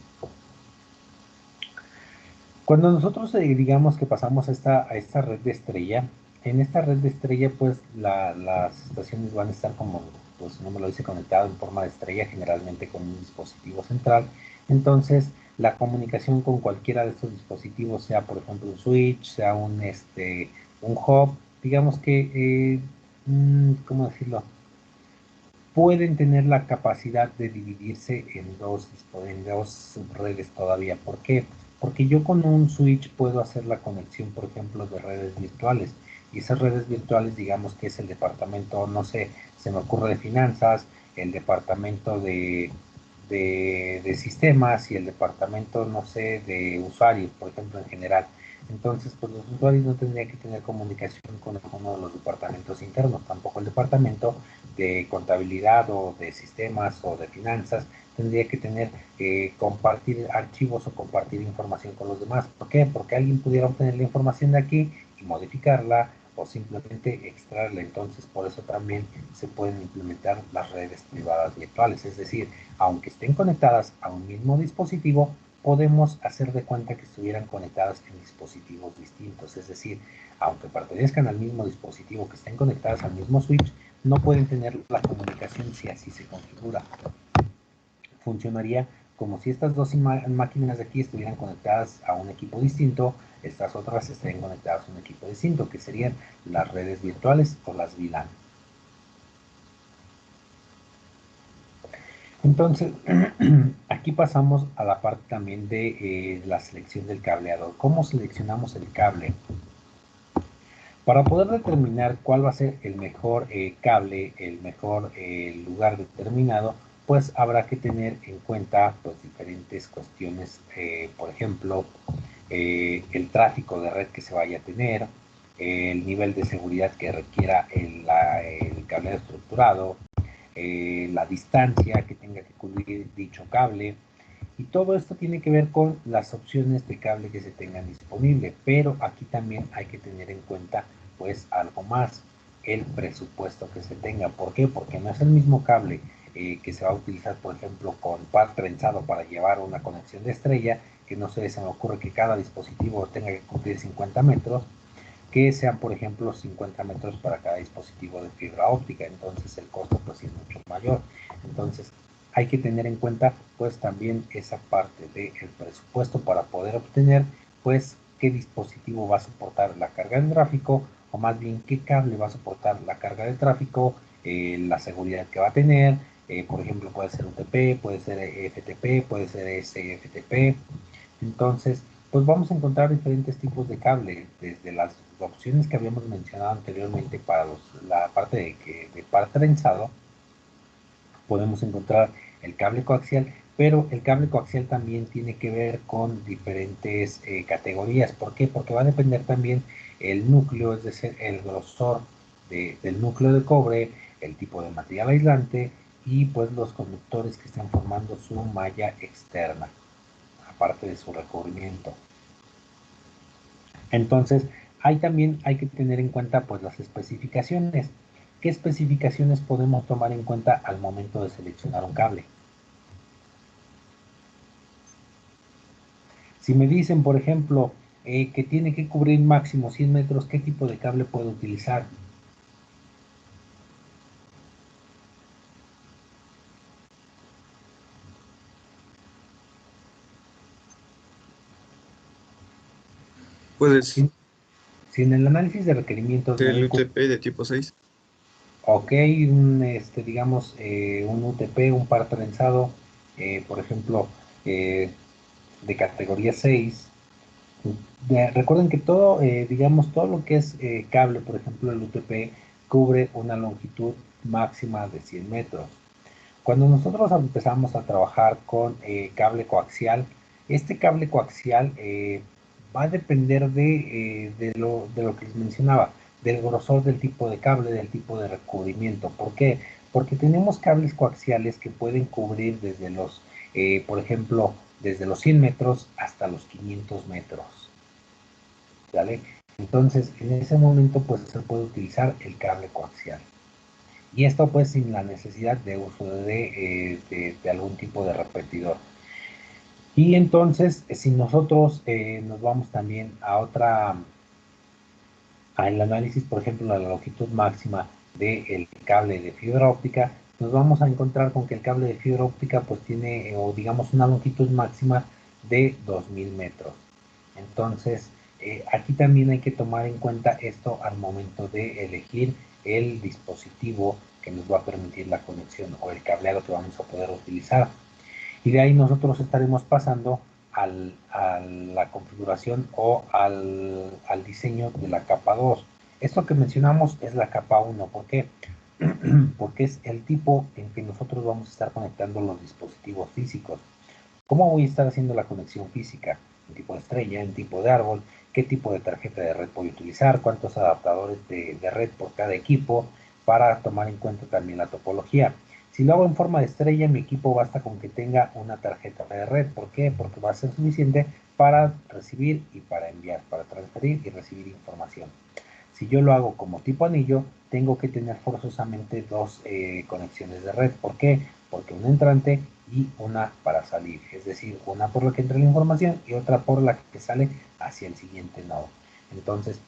Cuando nosotros digamos que pasamos a esta red de estrella, en esta red de estrella, pues las estaciones van a estar como, pues no me lo dice, conectado en forma de estrella, generalmente con un dispositivo central. Entonces, la comunicación con cualquiera de estos dispositivos, sea por ejemplo un switch, sea un hub, digamos que ¿cómo decirlo? Pueden tener la capacidad de dividirse en dos subredes todavía. ¿Por qué? Porque yo con un switch puedo hacer la conexión, por ejemplo, de redes virtuales. Y esas redes virtuales, digamos que es el departamento, no sé, se me ocurre de finanzas, el departamento de sistemas y el departamento, no sé, de usuarios, por ejemplo, en general. Entonces, pues los usuarios no tendrían que tener comunicación con alguno de los departamentos internos, tampoco el departamento de contabilidad o de sistemas o de finanzas tendría que tener compartir archivos o compartir información con los demás. ¿Por qué? Porque alguien pudiera obtener la información de aquí y modificarla o simplemente extraerla. Entonces, por eso también se pueden implementar las redes privadas virtuales. Es decir, aunque estén conectadas a un mismo dispositivo, podemos hacer de cuenta que estuvieran conectadas en dispositivos distintos. Es decir, aunque pertenezcan al mismo dispositivo, que estén conectadas al mismo switch, no pueden tener la comunicación si así se configura. Funcionaría como si estas dos máquinas de aquí estuvieran conectadas a un equipo distinto, estas otras estarían conectadas a un equipo distinto, que serían las redes virtuales o las VLAN. Entonces, aquí pasamos a la parte también de la selección del cableado. ¿Cómo seleccionamos el cable? Para poder determinar cuál va a ser el mejor cable, el mejor lugar determinado, pues habrá que tener en cuenta pues, diferentes cuestiones, por ejemplo, el tráfico de red que se vaya a tener, el nivel de seguridad que requiera el cableado estructurado, la distancia que tenga que cubrir dicho cable, y todo esto tiene que ver con las opciones de cable que se tengan disponible, pero aquí también hay que tener en cuenta pues algo más, el presupuesto que se tenga. ¿Por qué? Porque no es el mismo cable que se va a utilizar, por ejemplo, con par trenzado para llevar una conexión de estrella, que no sé, se me ocurre que cada dispositivo tenga que cumplir 50 metros, que sean, por ejemplo, 50 metros para cada dispositivo de fibra óptica. Entonces el costo pues es mucho mayor. Entonces hay que tener en cuenta pues también esa parte del presupuesto para poder obtener pues qué dispositivo va a soportar la carga de tráfico, o más bien qué cable va a soportar la carga de tráfico, la seguridad que va a tener. Por ejemplo, puede ser UTP, puede ser FTP, puede ser SFTP. Entonces, pues vamos a encontrar diferentes tipos de cable, desde las opciones que habíamos mencionado anteriormente para la parte de par trenzado. Podemos encontrar el cable coaxial, pero el cable coaxial también tiene que ver con diferentes categorías. ¿Por qué? Porque va a depender también el núcleo, es decir, el grosor del núcleo de cobre, el tipo de material aislante y pues los conductores que están formando su malla externa, aparte de su recubrimiento. Entonces, ahí también hay que tener en cuenta pues las especificaciones. ¿Qué especificaciones podemos tomar en cuenta al momento de seleccionar un cable? Si me dicen, por ejemplo, que tiene que cubrir máximo 100 metros, ¿qué tipo de cable puedo utilizar? Puedes Si en el análisis de requerimientos ser me el doy cuenta, UTP de tipo 6. ok, digamos, un UTP, un par trenzado, por ejemplo, eh, de categoría 6. Recuerden que todo, digamos, todo lo que es cable, por ejemplo, el UTP, cubre una longitud máxima de 100 metros. Cuando nosotros empezamos a trabajar con cable coaxial, este cable coaxial va a depender de lo que les mencionaba, del grosor del tipo de cable, del tipo de recubrimiento. ¿Por qué? Porque tenemos cables coaxiales que pueden cubrir desde los, por ejemplo, desde los 100 metros hasta los 500 metros. ¿Vale? Entonces, en ese momento, pues se puede utilizar el cable coaxial. Y esto pues sin la necesidad de uso de algún tipo de repetidor. Y entonces, si nosotros nos vamos también a al análisis, por ejemplo, la longitud máxima del cable de fibra óptica, nos vamos a encontrar con que el cable de fibra óptica pues tiene, o digamos, una longitud máxima de 2000 metros. Entonces, aquí también hay que tomar en cuenta esto al momento de elegir el dispositivo que nos va a permitir la conexión o el cableado que vamos a poder utilizar. Y de ahí nosotros estaremos pasando a la configuración o al diseño de la capa 2. Esto que mencionamos es la capa 1. ¿Por qué? Porque es el tipo en que nosotros vamos a estar conectando los dispositivos físicos. ¿Cómo voy a estar haciendo la conexión física? ¿En tipo de estrella? ¿En tipo de árbol? ¿Qué tipo de tarjeta de red voy a utilizar? ¿Cuántos adaptadores de red por cada equipo? Para tomar en cuenta también la topología. Si lo hago en forma de estrella, mi equipo basta con que tenga una tarjeta de red. ¿Por qué? Porque va a ser suficiente para recibir y para enviar, para transferir y recibir información. Si yo lo hago como tipo anillo, tengo que tener forzosamente dos conexiones de red. ¿Por qué? Porque una entrante y una para salir. Es decir, una por la que entra la información y otra por la que sale hacia el siguiente nodo. Entonces,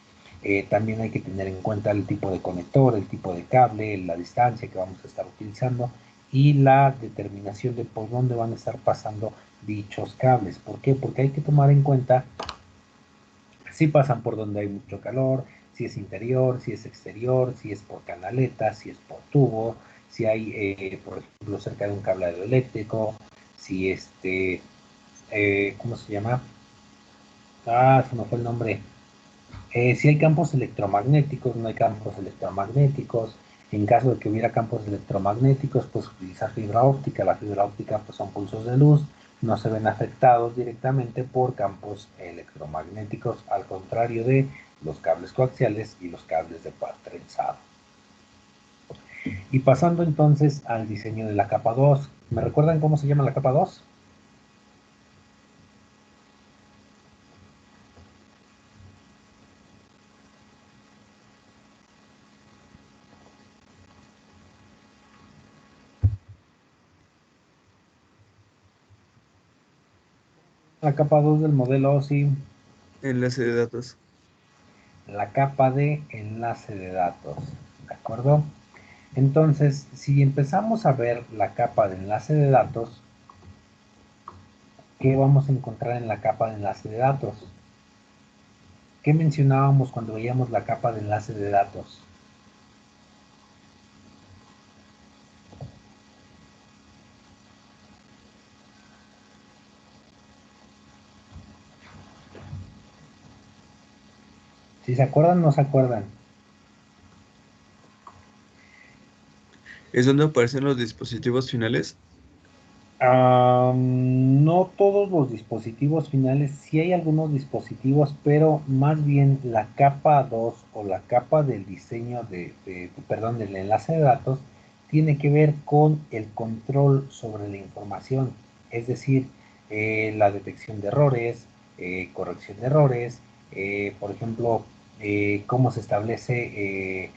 también hay que tener en cuenta el tipo de conector, el tipo de cable, la distancia que vamos a estar utilizando y la determinación de por dónde van a estar pasando dichos cables. ¿Por qué? Porque hay que tomar en cuenta si pasan por donde hay mucho calor, si es interior, si es exterior, si es por canaleta, si es por tubo, si hay, por ejemplo, cerca de un cableado eléctrico, si ¿cómo se llama? Se me fue el nombre. Si hay campos electromagnéticos, no hay campos electromagnéticos. En caso de que hubiera campos electromagnéticos, pues utilizar fibra óptica. La fibra óptica pues, son pulsos de luz, no se ven afectados directamente por campos electromagnéticos, al contrario de los cables coaxiales y los cables de par trenzado. Y pasando entonces al diseño de la capa 2. ¿Me recuerdan cómo se llama la capa 2? La capa 2 del modelo OSI. Enlace de datos. La capa de enlace de datos. ¿De acuerdo? Entonces, si empezamos a ver la capa de enlace de datos, ¿qué vamos a encontrar en la capa de enlace de datos? ¿Qué mencionábamos cuando veíamos la capa de enlace de datos? Si se acuerdan, no se acuerdan. ¿Es donde aparecen los dispositivos finales? No todos los dispositivos finales, sí hay algunos dispositivos, pero más bien la capa 2 o la capa del diseño perdón, del enlace de datos tiene que ver con el control sobre la información, es decir, la detección de errores, corrección de errores, por ejemplo, cómo se establece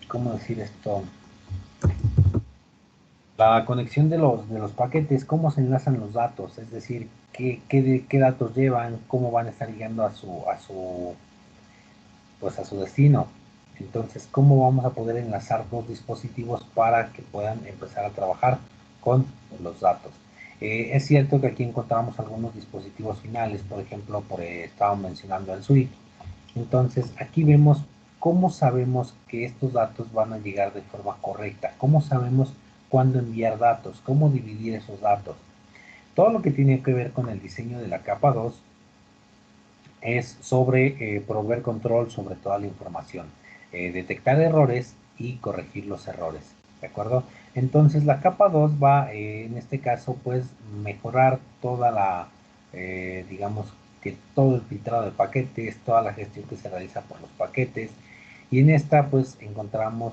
¿cómo decir esto? La conexión de los paquetes, cómo se enlazan los datos, es decir, qué datos llevan, cómo van a estar llegando pues a su destino. Entonces, cómo vamos a poder enlazar dos dispositivos para que puedan empezar a trabajar con los datos. Es cierto que aquí encontramos algunos dispositivos finales, por ejemplo, estaba mencionando el Switch. Entonces, aquí vemos cómo sabemos que estos datos van a llegar de forma correcta, cómo sabemos cuándo enviar datos, cómo dividir esos datos. Todo lo que tiene que ver con el diseño de la capa 2 es sobre proveer control sobre toda la información, detectar errores y corregir los errores, ¿de acuerdo? Entonces la capa 2 va, en este caso, pues mejorar toda digamos que todo el filtrado de paquetes, toda la gestión que se realiza por los paquetes, y en esta pues encontramos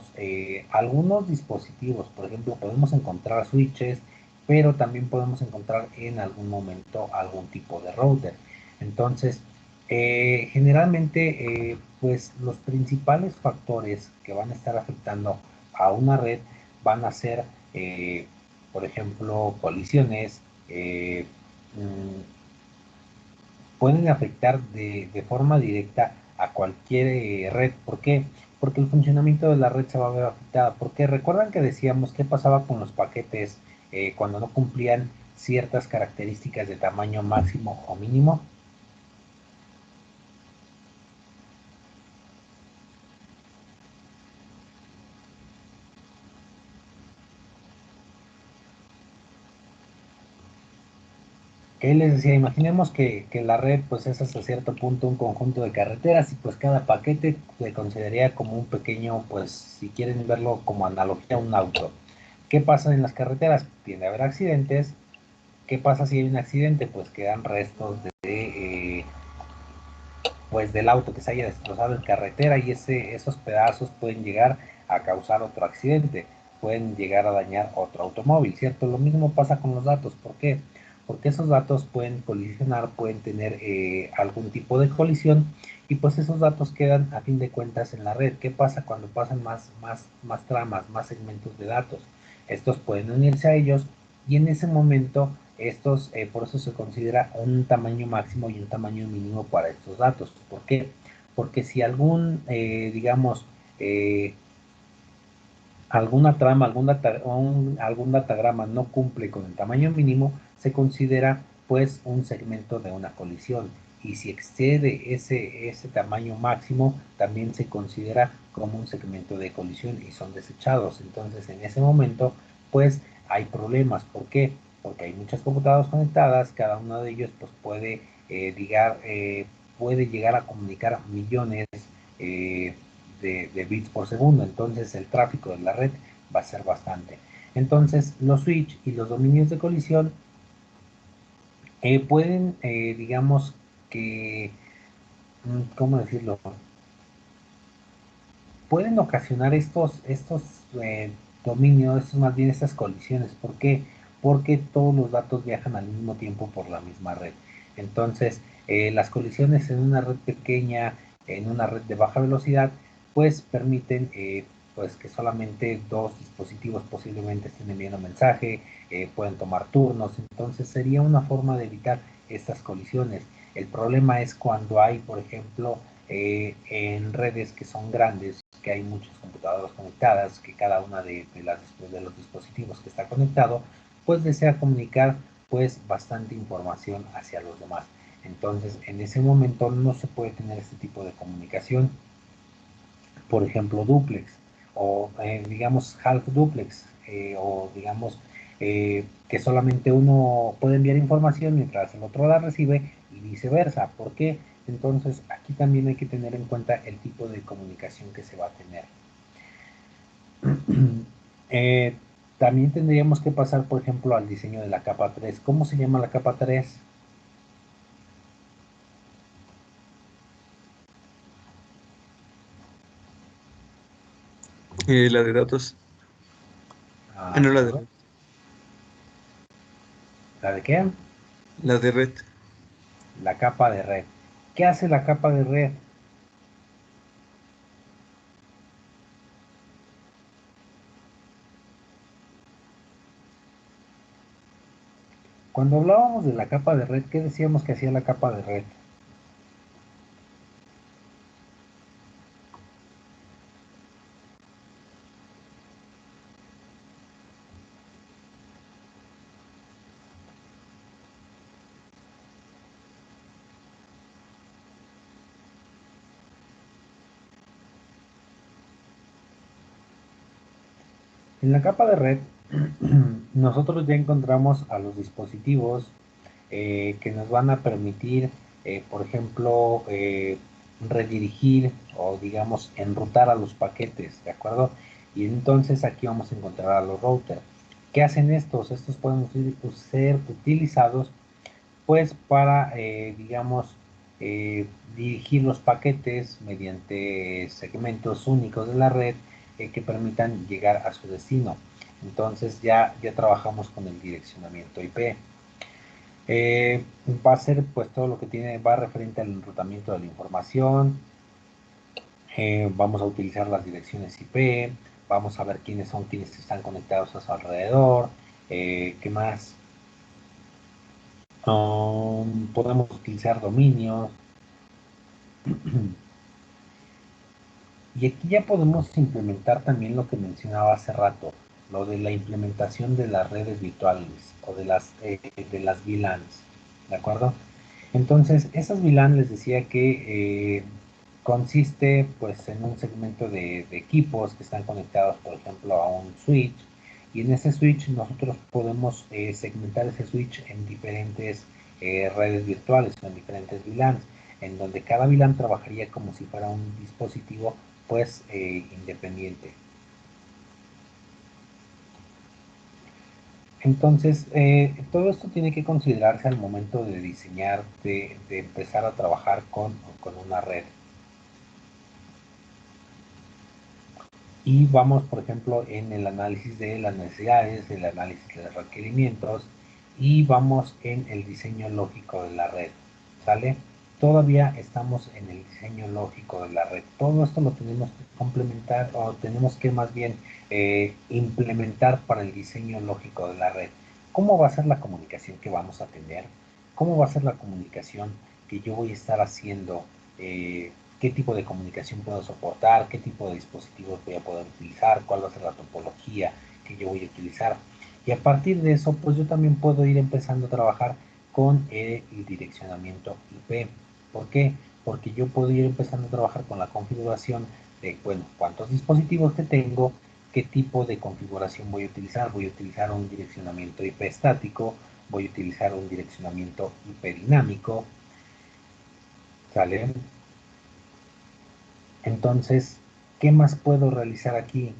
algunos dispositivos, por ejemplo, podemos encontrar switches, pero también podemos encontrar en algún momento algún tipo de router. Entonces, generalmente, pues los principales factores que van a estar afectando a una red van a ser, por ejemplo, colisiones, pueden afectar de forma directa a cualquier red. ¿Por qué? Porque el funcionamiento de la red se va a ver afectada. Porque recuerdan que decíamos qué pasaba con los paquetes cuando no cumplían ciertas características de tamaño máximo o mínimo. Que les decía, imaginemos que la red pues es hasta cierto punto un conjunto de carreteras y pues cada paquete se consideraría como un pequeño, pues si quieren verlo como analogía, un auto. ¿Qué pasa en las carreteras? Tiende a haber accidentes. ¿Qué pasa si hay un accidente? Pues quedan restos pues del auto que se haya destrozado en carretera y esos pedazos pueden llegar a causar otro accidente, pueden llegar a dañar otro automóvil, ¿cierto? Lo mismo pasa con los datos. ¿Por qué? Porque esos datos pueden colisionar, pueden tener algún tipo de colisión y pues esos datos quedan a fin de cuentas en la red. ¿Qué pasa cuando pasan más tramas, más segmentos de datos? Estos pueden unirse a ellos y en ese momento por eso se considera un tamaño máximo y un tamaño mínimo para estos datos. ¿Por qué? Porque si digamos, eh, alguna trama, algún datagrama no cumple con el tamaño mínimo, se considera pues un segmento de una colisión. Y si excede ese tamaño máximo, también se considera como un segmento de colisión y son desechados. Entonces, en ese momento, pues hay problemas. ¿Por qué? Porque hay muchas computadoras conectadas, cada uno de ellos pues puede llegar a comunicar millones eh, de bits por segundo, entonces el tráfico de la red va a ser bastante. Entonces los switch y los dominios de colisión pueden, digamos que, ¿cómo decirlo? Pueden ocasionar estos dominios, más bien estas colisiones. ¿Por qué? Porque todos los datos viajan al mismo tiempo por la misma red. Entonces, las colisiones en una red pequeña, en una red de baja velocidad, pues permiten pues que solamente dos dispositivos posiblemente estén enviando mensaje, pueden tomar turnos. Entonces, sería una forma de evitar estas colisiones. El problema es cuando hay, por ejemplo, en redes que son grandes, que hay muchas computadoras conectadas, que cada una de los dispositivos que está conectado, pues desea comunicar pues bastante información hacia los demás. Entonces, en ese momento no se puede tener este tipo de comunicación, por ejemplo, duplex, o digamos half duplex, o digamos que solamente uno puede enviar información mientras el otro la recibe y viceversa. ¿Por qué? Entonces, aquí también hay que tener en cuenta el tipo de comunicación que se va a tener. Eh, también tendríamos que pasar, por ejemplo, al diseño de la capa 3. ¿Cómo se llama la capa 3? La de datos. Ah, No, ¿de acuerdo? ¿La de qué? la de red. La capa de red. ¿Qué hace la capa de red? Cuando hablábamos de la capa de red, ¿qué decíamos que hacía la capa de red? En la capa de red, nosotros ya encontramos a los dispositivos que nos van a permitir, por ejemplo, redirigir o digamos enrutar a los paquetes, ¿de acuerdo? Y entonces aquí vamos a encontrar a los routers. ¿Qué hacen estos? Estos pueden ser utilizados pues para, digamos, dirigir los paquetes mediante segmentos únicos de la red que permitan llegar a su destino. Entonces ya trabajamos con el direccionamiento IP. Va a ser pues todo lo que va referente al enrutamiento de la información. Vamos a utilizar las direcciones IP, vamos a ver quiénes son quienes están conectados a su alrededor, qué más. Podemos utilizar dominios. Y aquí ya podemos implementar también lo que mencionaba hace rato, lo de la implementación de las redes virtuales o de las VLANs, ¿de acuerdo? Entonces, esas VLAN les decía que consiste pues en un segmento de equipos que están conectados, por ejemplo, a un switch, y en ese switch nosotros podemos segmentar ese switch en diferentes redes virtuales o en diferentes VLANs, en donde cada VLAN trabajaría como si fuera un dispositivo pues independiente. Entonces, todo esto tiene que considerarse al momento de diseñar, de empezar a trabajar con una red. Y vamos, por ejemplo, en el análisis de las necesidades, el análisis de los requerimientos y vamos en el diseño lógico de la red, ¿sale? Todavía estamos en el diseño lógico de la red. Todo esto lo tenemos que complementar o tenemos que más bien implementar para el diseño lógico de la red. ¿Cómo va a ser la comunicación que vamos a tener? ¿Cómo va a ser la comunicación que yo voy a estar haciendo? Qué tipo de comunicación puedo soportar, qué tipo de dispositivos voy a poder utilizar, cuál va a ser la topología que yo voy a utilizar. Y a partir de eso, pues yo también puedo ir empezando a trabajar con el direccionamiento IP. ¿Por qué? Porque yo puedo ir empezando a trabajar con la configuración de, bueno, cuántos dispositivos que tengo, qué tipo de configuración voy a utilizar. Voy a utilizar un direccionamiento IP estático, voy a utilizar un direccionamiento IP dinámico, ¿sale? Entonces, ¿qué más puedo realizar aquí?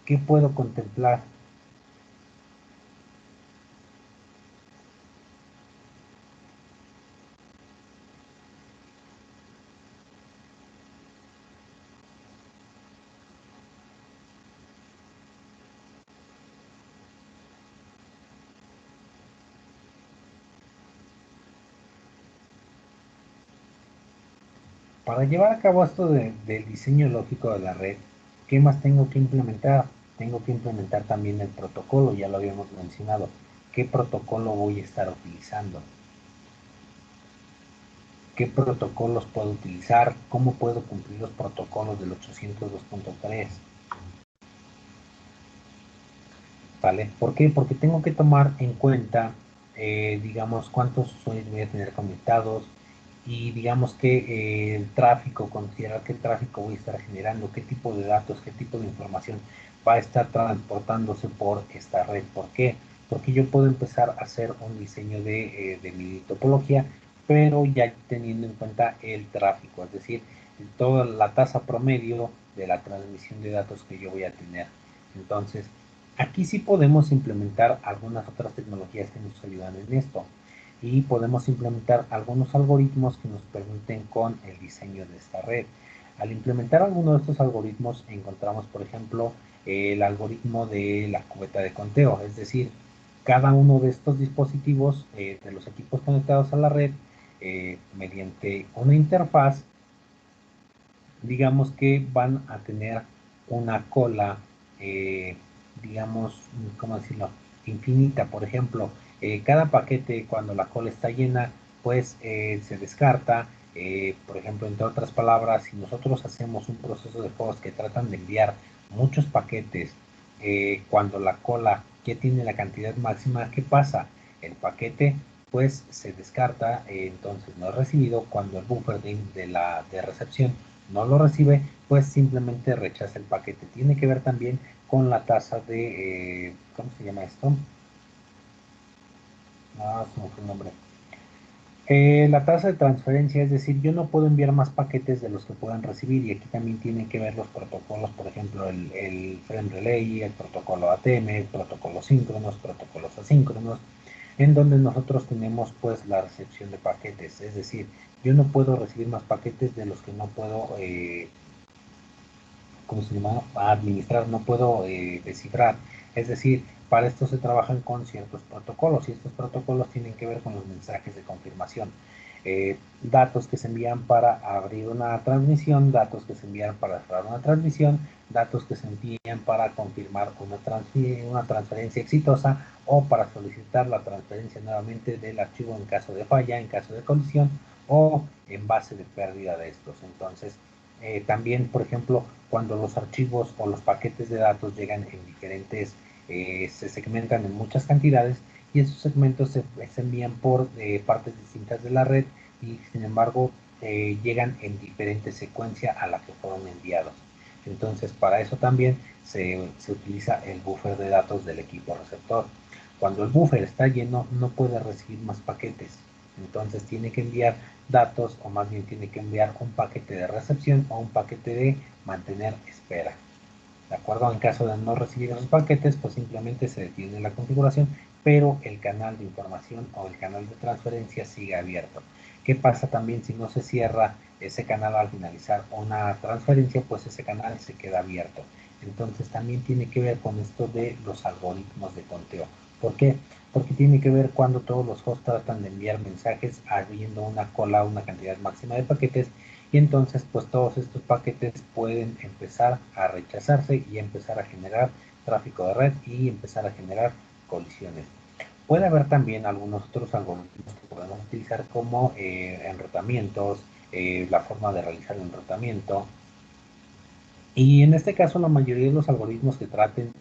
¿Qué puedo contemplar? Para llevar a cabo esto del diseño lógico de la red, ¿qué más tengo que implementar? Tengo que implementar también el protocolo, ya lo habíamos mencionado. ¿Qué protocolo voy a estar utilizando? ¿Qué protocolos puedo utilizar? ¿Cómo puedo cumplir los protocolos del 802.3? ¿Vale? ¿Por qué? Porque tengo que tomar en cuenta, digamos, cuántos usuarios voy a tener conectados y digamos que el tráfico, considerar qué tráfico voy a estar generando, qué tipo de datos, qué tipo de información va a estar transportándose por esta red. ¿Por qué? Porque yo puedo empezar a hacer un diseño de mi topología, pero ya teniendo en cuenta el tráfico, es decir, toda la tasa promedio de la transmisión de datos que yo voy a tener. Entonces, aquí sí podemos implementar algunas otras tecnologías que nos ayudan en esto y podemos implementar algunos algoritmos que nos permiten con el diseño de esta red. Al implementar alguno de estos algoritmos encontramos, por ejemplo, el algoritmo de la cubeta de conteo, es decir, cada uno de estos dispositivos, de los equipos conectados a la red, mediante una interfaz, digamos que van a tener una cola, digamos, ¿cómo decirlo? Infinita. Por ejemplo, cada paquete cuando la cola está llena, pues se descarta. Por ejemplo, entre otras palabras, si nosotros hacemos un proceso de juegos que tratan de enviar muchos paquetes, cuando la cola ya tiene la cantidad máxima, ¿qué pasa? El paquete pues se descarta, entonces no es recibido. Cuando el buffer de recepción no lo recibe, pues simplemente rechaza el paquete. Tiene que ver también con la tasa de, ¿cómo se llama esto? Ah, se me fue el nombre. La tasa de transferencia, es decir, yo no puedo enviar más paquetes de los que puedan recibir, y aquí también tienen que ver los protocolos, por ejemplo, el frame relay, el protocolo ATM, protocolos síncronos, protocolos asíncronos, en donde nosotros tenemos pues la recepción de paquetes, es decir, yo no puedo recibir más paquetes de los que no puedo ¿cómo se llama? A administrar, no puedo descifrar. Es decir, para esto se trabajan con ciertos protocolos, y estos protocolos tienen que ver con los mensajes de confirmación. Datos que se envían para abrir una transmisión, datos que se envían para cerrar una transmisión, datos que se envían para confirmar una transferencia exitosa o para solicitar la transferencia nuevamente del archivo en caso de falla, en caso de colisión o en base de pérdida de estos. Entonces, también, por ejemplo, cuando los archivos o los paquetes de datos llegan en diferentes, se segmentan en muchas cantidades, y esos segmentos se envían por partes distintas de la red, y sin embargo llegan en diferente secuencia a la que fueron enviados. Entonces, para eso también se utiliza el buffer de datos del equipo receptor. Cuando el buffer está lleno, no puede recibir más paquetes. Entonces tiene que enviar datos, o más bien tiene que enviar un paquete de recepción o un paquete de mantener espera. ¿De acuerdo? En caso de no recibir esos paquetes, pues simplemente se detiene la configuración, pero el canal de información o el canal de transferencia sigue abierto. ¿Qué pasa también si no se cierra ese canal al finalizar una transferencia? Pues ese canal se queda abierto. Entonces también tiene que ver con esto de los algoritmos de conteo. ¿Por qué? Porque tiene que ver cuando todos los hosts tratan de enviar mensajes habiendo una cola, una cantidad máxima de paquetes, y entonces pues todos estos paquetes pueden empezar a rechazarse y empezar a generar tráfico de red y empezar a generar colisiones. Puede haber también algunos otros algoritmos que podemos utilizar como enrutamientos, la forma de realizar el enrutamiento, y en este caso la mayoría de los algoritmos que traten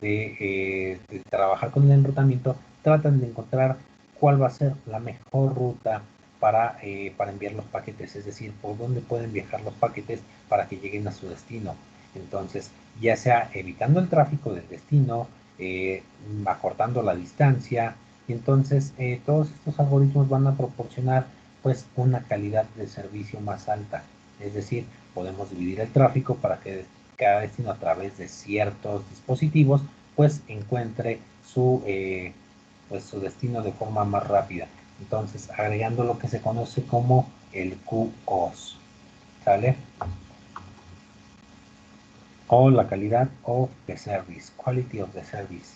de trabajar con el enrutamiento tratan de encontrar cuál va a ser la mejor ruta para enviar los paquetes, es decir, por dónde pueden viajar los paquetes para que lleguen a su destino. Entonces, ya sea evitando el tráfico del destino, acortando la distancia, y entonces todos estos algoritmos van a proporcionar pues una calidad de servicio más alta. Es decir, podemos dividir el tráfico para que cada destino a través de ciertos dispositivos pues encuentre pues, su destino de forma más rápida. Entonces, agregando lo que se conoce como el QoS, ¿sale? O la calidad of the service, quality of the service.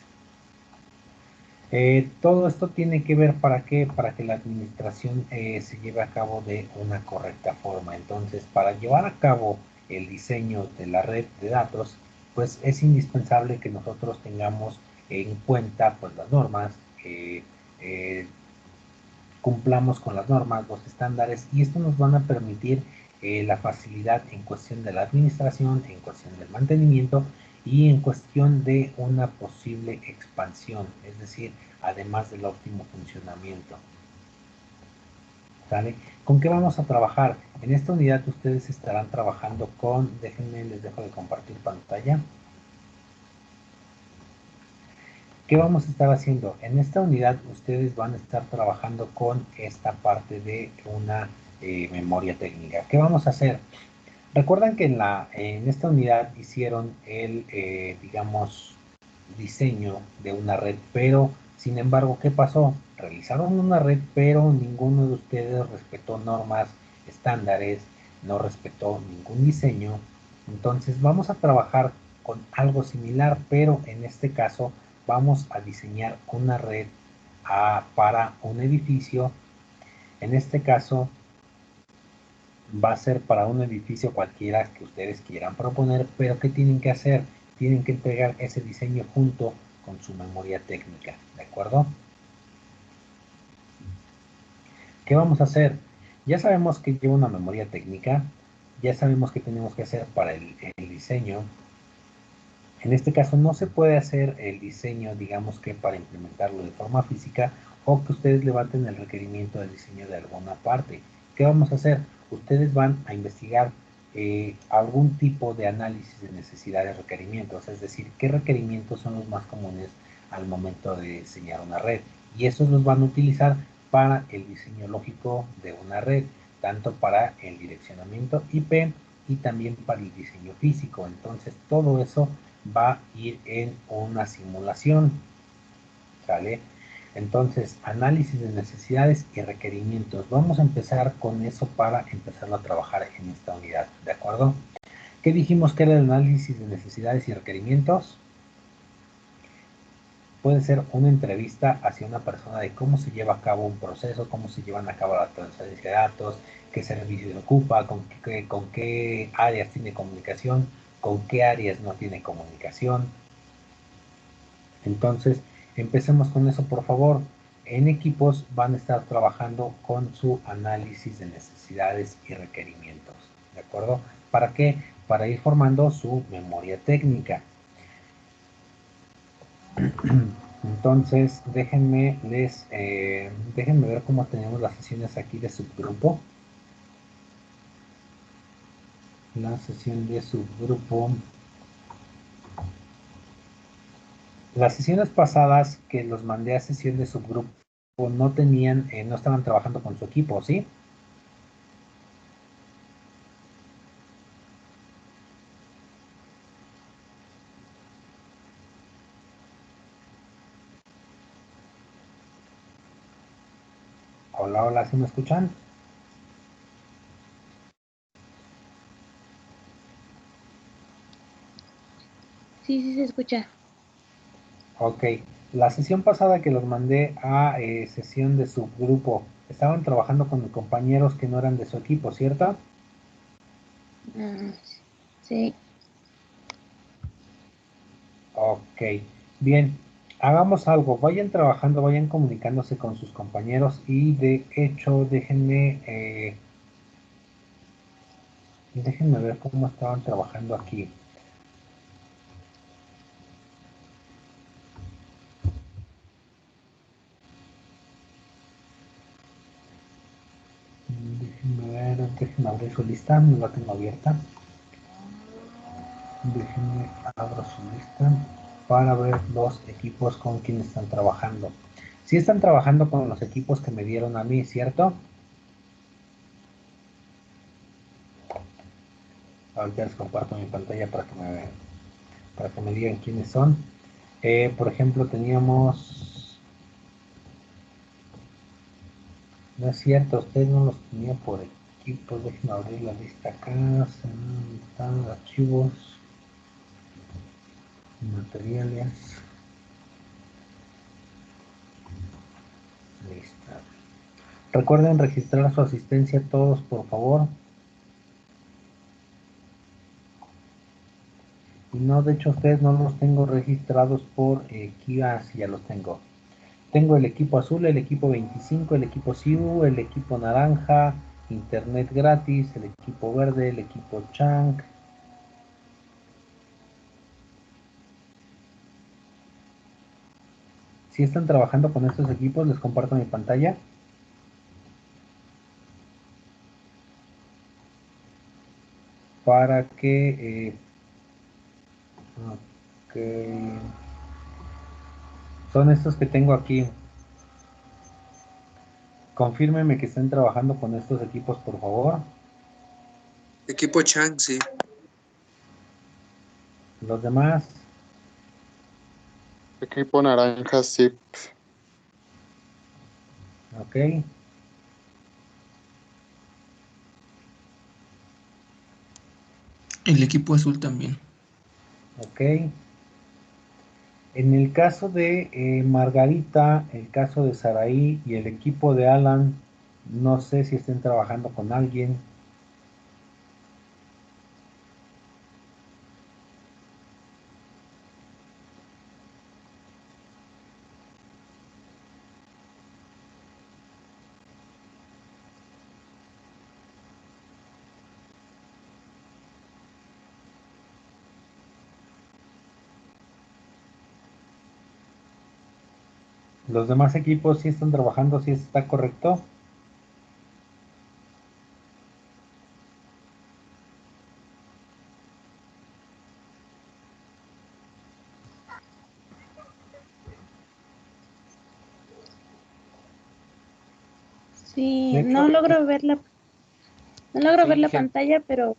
Todo esto tiene que ver para qué, para que la administración se lleve a cabo de una correcta forma. Entonces, para llevar a cabo el diseño de la red de datos, pues es indispensable que nosotros tengamos en cuenta pues las normas, eh, cumplamos con las normas, los estándares, y esto nos van a permitir la facilidad en cuestión de la administración, en cuestión del mantenimiento y en cuestión de una posible expansión, es decir, además del óptimo funcionamiento. ¿Sale? ¿Con qué vamos a trabajar? En esta unidad ustedes estarán trabajando con, déjenme, les dejo de compartir pantalla. ¿Qué vamos a estar haciendo? En esta unidad ustedes van a estar trabajando con esta parte de una memoria técnica. ¿Qué vamos a hacer? Recuerdan que en esta unidad hicieron el, digamos, diseño de una red, pero sin embargo, ¿qué pasó? Realizaron una red, pero ninguno de ustedes respetó normas, estándares, no respetó ningún diseño. Entonces vamos a trabajar con algo similar, pero en este caso vamos a diseñar una red para un edificio. En este caso va a ser para un edificio cualquiera que ustedes quieran proponer, pero ¿qué tienen que hacer? Tienen que entregar ese diseño junto con su memoria técnica, ¿de acuerdo? ¿Qué vamos a hacer? Ya sabemos que lleva una memoria técnica, ya sabemos qué tenemos que hacer para el diseño. En este caso no se puede hacer el diseño, digamos que para implementarlo de forma física, o que ustedes levanten el requerimiento del diseño de alguna parte. ¿Qué vamos a hacer? Ustedes van a investigar algún tipo de análisis de necesidades y requerimientos, es decir, qué requerimientos son los más comunes al momento de diseñar una red. Y esos los van a utilizar para el diseño lógico de una red, tanto para el direccionamiento IP y también para el diseño físico. Entonces todo eso va a ir en una simulación, ¿sale? Entonces, análisis de necesidades y requerimientos. Vamos a empezar con eso para empezar a trabajar en esta unidad, ¿de acuerdo? ¿Qué dijimos que era el análisis de necesidades y requerimientos? Puede ser una entrevista hacia una persona de cómo se lleva a cabo un proceso, cómo se llevan a cabo la transferencia de datos, qué servicios ocupa, con qué áreas tiene comunicación, con qué áreas no tiene comunicación. Entonces, empecemos con eso, por favor. En equipos van a estar trabajando con su análisis de necesidades y requerimientos, ¿de acuerdo? ¿Para qué? Para ir formando su memoria técnica. Entonces, déjenme ver cómo tenemos las sesiones aquí de subgrupo. La sesión de subgrupo Las sesiones pasadas que los mandé a sesión de subgrupo no tenían, no estaban trabajando con su equipo, ¿sí? Hola, hola, ¿sí me escuchan? Sí, sí se escucha. Ok, la sesión pasada que los mandé a sesión de subgrupo, estaban trabajando con compañeros que no eran de su equipo, ¿cierto? Ah, sí. Ok, bien, hagamos algo, vayan trabajando, vayan comunicándose con sus compañeros y de hecho déjenme ver cómo estaban trabajando aquí. Déjenme abrir su lista, no la tengo abierta. Déjenme abrir su lista para ver los equipos con quienes están trabajando. Si están trabajando con los equipos que me dieron a mí, ¿cierto? Ahorita les comparto mi pantalla para que me digan quiénes son. Por ejemplo, teníamos... No es cierto, usted no los tenía por equipos. Déjenme abrir la lista acá. Están archivos, materiales. Lista. Recuerden registrar su asistencia todos, por favor. Y no, de hecho, ustedes no los tengo registrados por Kia, si ya los tengo. Tengo el equipo azul, el equipo 25, el equipo SIU, el equipo naranja, internet gratis, el equipo verde, el equipo Chang. Si están trabajando con estos equipos, les comparto mi pantalla. Para que... okay. Son estos que tengo aquí. Confírmenme que estén trabajando con estos equipos, por favor. Equipo Chang, sí. Los demás, Equipo naranja, sí. ok. El equipo azul también. Ok. En el caso de Margarita, el caso de Saraí y el equipo de Alan, no sé si estén trabajando con alguien. Los demás equipos sí están trabajando, sí está correcto. Sí, De hecho, no logro ver sí, la pantalla, pero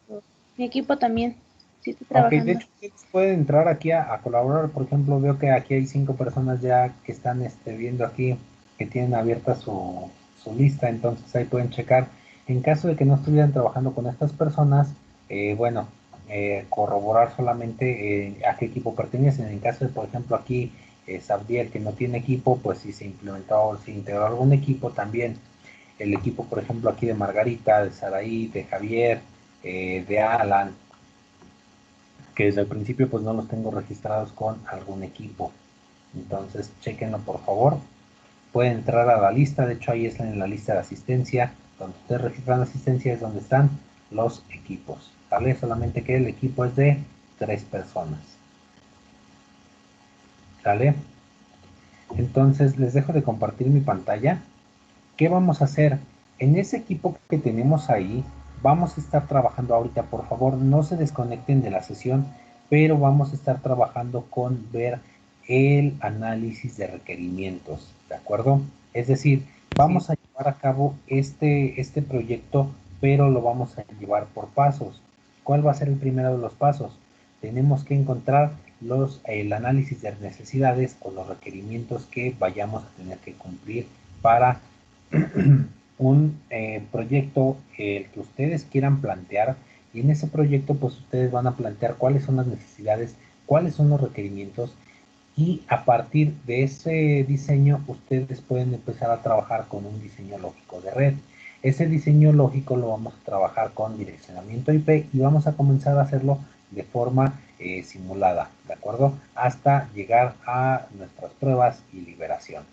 mi equipo también. Sí está ok, de trabajando. hecho ustedes pueden entrar aquí a colaborar. Por ejemplo, veo que aquí hay 5 personas ya que están viendo aquí, que tienen abierta su lista, entonces ahí pueden checar. En caso de que no estuvieran trabajando con estas personas, bueno, corroborar solamente a qué equipo pertenecen. En caso de, por ejemplo, aquí Sabdiel, que no tiene equipo, pues si se implementó, si integró algún equipo también. El equipo, por ejemplo, aquí de Margarita, de Saraí, de Javier, de Alan, que desde el principio pues no los tengo registrados con algún equipo. Entonces, chequenlo por favor. Pueden entrar a la lista, de hecho ahí están en la lista de asistencia. Donde ustedes registran asistencia es donde están los equipos. ¿Vale? Solamente que el equipo es de 3 personas. ¿Vale? Entonces les dejo de compartir mi pantalla. ¿Qué vamos a hacer? En ese equipo que tenemos ahí, vamos a estar trabajando ahorita. Por favor, no se desconecten de la sesión, pero vamos a estar trabajando con ver el análisis de requerimientos, ¿de acuerdo? Es decir, vamos a llevar a cabo este proyecto, pero lo vamos a llevar por pasos. ¿Cuál va a ser el primero de los pasos? Tenemos que encontrar el análisis de necesidades o los requerimientos que vayamos a tener que cumplir para un proyecto el que ustedes quieran plantear, y en ese proyecto pues ustedes van a plantear cuáles son las necesidades, cuáles son los requerimientos, y a partir de ese diseño ustedes pueden empezar a trabajar con un diseño lógico de red. Ese diseño lógico lo vamos a trabajar con direccionamiento IP y vamos a comenzar a hacerlo de forma simulada, ¿de acuerdo? Hasta llegar a nuestras pruebas y liberación.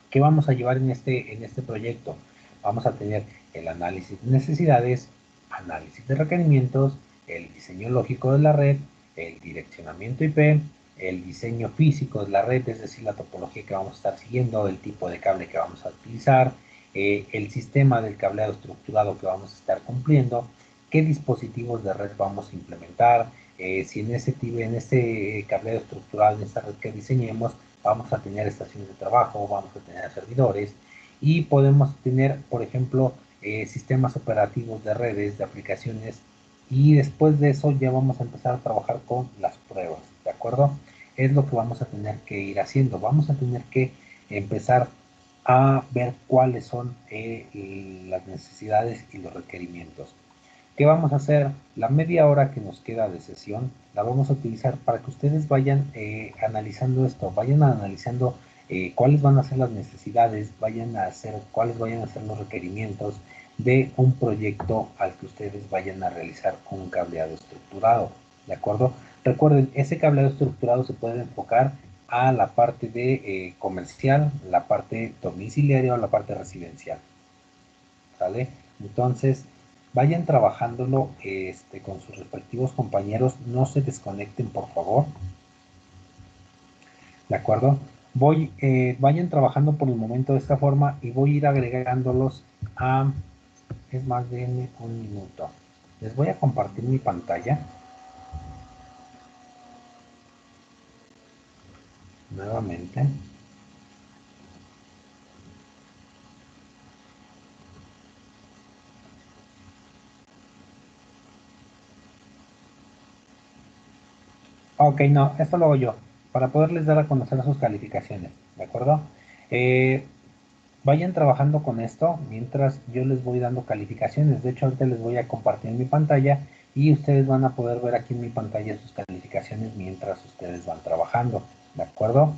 ¿Qué vamos a llevar en este proyecto? Vamos a tener el análisis de necesidades, análisis de requerimientos, el diseño lógico de la red, el direccionamiento IP, el diseño físico de la red, es decir, la topología que vamos a estar siguiendo, el tipo de cable que vamos a utilizar, el sistema del cableado estructurado que vamos a estar cumpliendo, qué dispositivos de red vamos a implementar, si en ese cableado estructurado, en esta red que diseñemos, vamos a tener estaciones de trabajo, vamos a tener servidores y podemos tener, por ejemplo, sistemas operativos de redes, de aplicaciones, y después de eso ya vamos a empezar a trabajar con las pruebas, ¿de acuerdo? Es lo que vamos a tener que ir haciendo. Vamos a tener que empezar a ver cuáles son las necesidades y los requerimientos. ¿Qué vamos a hacer? La media hora que nos queda de sesión la vamos a utilizar para que ustedes vayan analizando esto, vayan analizando cuáles van a ser las necesidades, cuáles vayan a ser los requerimientos de un proyecto al que ustedes vayan a realizar un cableado estructurado, ¿de acuerdo? Recuerden, ese cableado estructurado se puede enfocar a la parte de comercial, la parte domiciliaria o la parte residencial, ¿sale? Entonces, vayan trabajándolo con sus respectivos compañeros, no se desconecten, por favor, ¿de acuerdo? Vayan trabajando por el momento de esta forma y voy a ir agregándolos a, es más, denme un minuto. Les voy a compartir mi pantalla nuevamente. Ok, no, esto lo hago yo, para poderles dar a conocer sus calificaciones, ¿de acuerdo? Vayan trabajando con esto mientras yo les voy dando calificaciones. De hecho, ahorita les voy a compartir mi pantalla y ustedes van a poder ver aquí en mi pantalla sus calificaciones mientras ustedes van trabajando, ¿de acuerdo?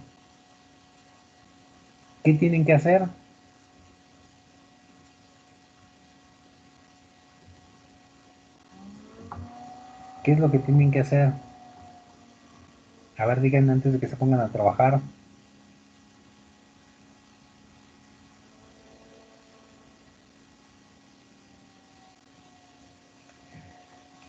¿Qué tienen que hacer? ¿Qué es lo que tienen que hacer? A ver, digan antes de que se pongan a trabajar.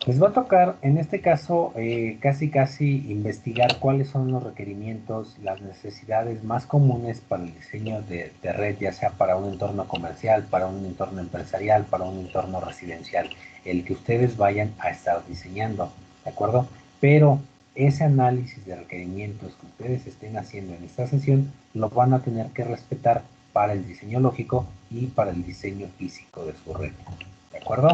Les va a tocar, en este caso, casi investigar cuáles son los requerimientos, las necesidades más comunes para el diseño de red, ya sea para un entorno comercial, para un entorno empresarial, para un entorno residencial, el que ustedes vayan a estar diseñando, ¿de acuerdo? Pero ese análisis de requerimientos que ustedes estén haciendo en esta sesión, lo van a tener que respetar para el diseño lógico y para el diseño físico de su red, ¿de acuerdo?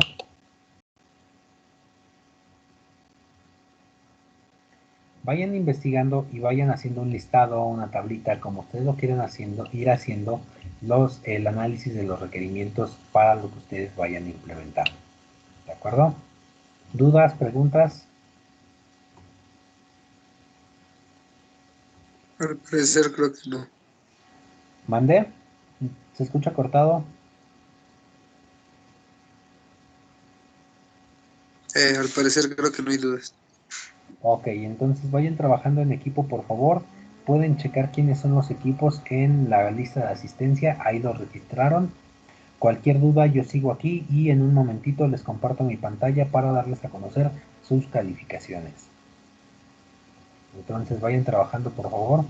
Vayan investigando y vayan haciendo un listado, una tablita, como ustedes lo quieran ir haciendo el análisis de los requerimientos para lo que ustedes vayan a implementar. ¿De acuerdo? ¿Dudas, preguntas? Al parecer creo que no. ¿Mandé? ¿Se escucha cortado? Al parecer creo que no hay dudas. Ok, entonces vayan trabajando en equipo, por favor. Pueden checar quiénes son los equipos en la lista de asistencia. Ahí los registraron. Cualquier duda yo sigo aquí y en un momentito les comparto mi pantalla para darles a conocer sus calificaciones. Entonces vayan trabajando, por favor.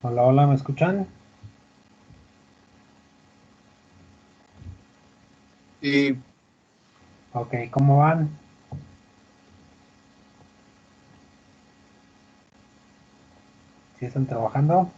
Hola, hola, ¿me escuchan? Y Ok, ¿cómo van? ¿Sí están trabajando?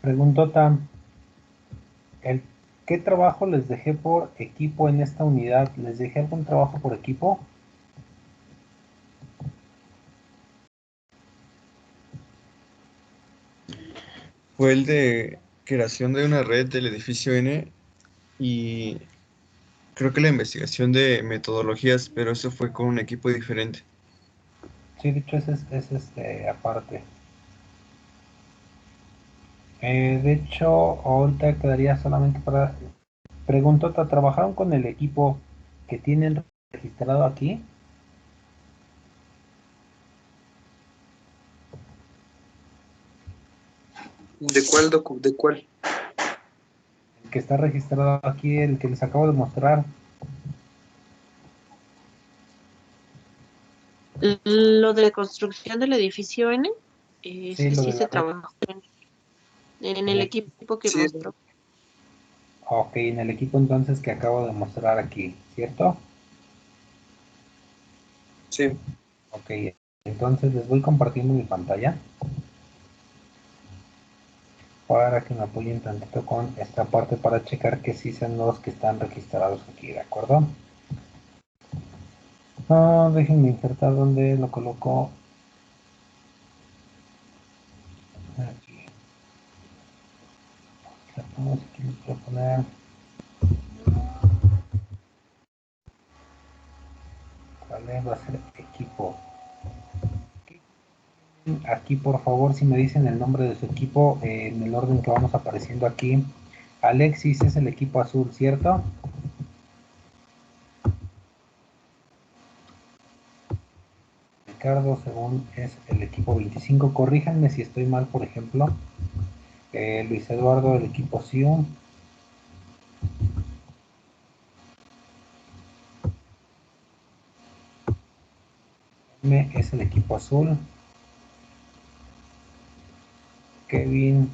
Preguntota, ¿el, ¿qué trabajo les dejé por equipo en esta unidad? ¿Les dejé algún trabajo por equipo? fue el de creación de una red del edificio N y creo que la investigación de metodologías, pero eso fue con un equipo diferente. Sí, dicho es aparte. De hecho, ahorita quedaría solamente para... Preguntota, ¿trabajaron con el equipo que tienen registrado aquí? ¿De cuál? El que está registrado aquí, el que les acabo de mostrar. Lo de la construcción del edificio N, Sí, lo sí de la se red. trabajó en En el el- equipo que Sí, mostró. ok, en el equipo entonces que acabo de mostrar aquí, ¿cierto? sí. Ok, entonces les voy compartiendo mi pantalla para que me apoyen tantito con esta parte para checar que sí sean los que están registrados aquí, ¿de acuerdo? Déjenme insertar donde lo coloco. Aquí. Aquí les voy a poner. ¿Cuál va a ser equipo? Aquí por favor si me dicen el nombre de su equipo en el orden que vamos apareciendo aquí. Alexis es el equipo azul, ¿cierto? Ricardo según es el equipo 25. Corríjanme si estoy mal, por ejemplo. Luis Eduardo el equipo SIU. M es el equipo azul. Kevin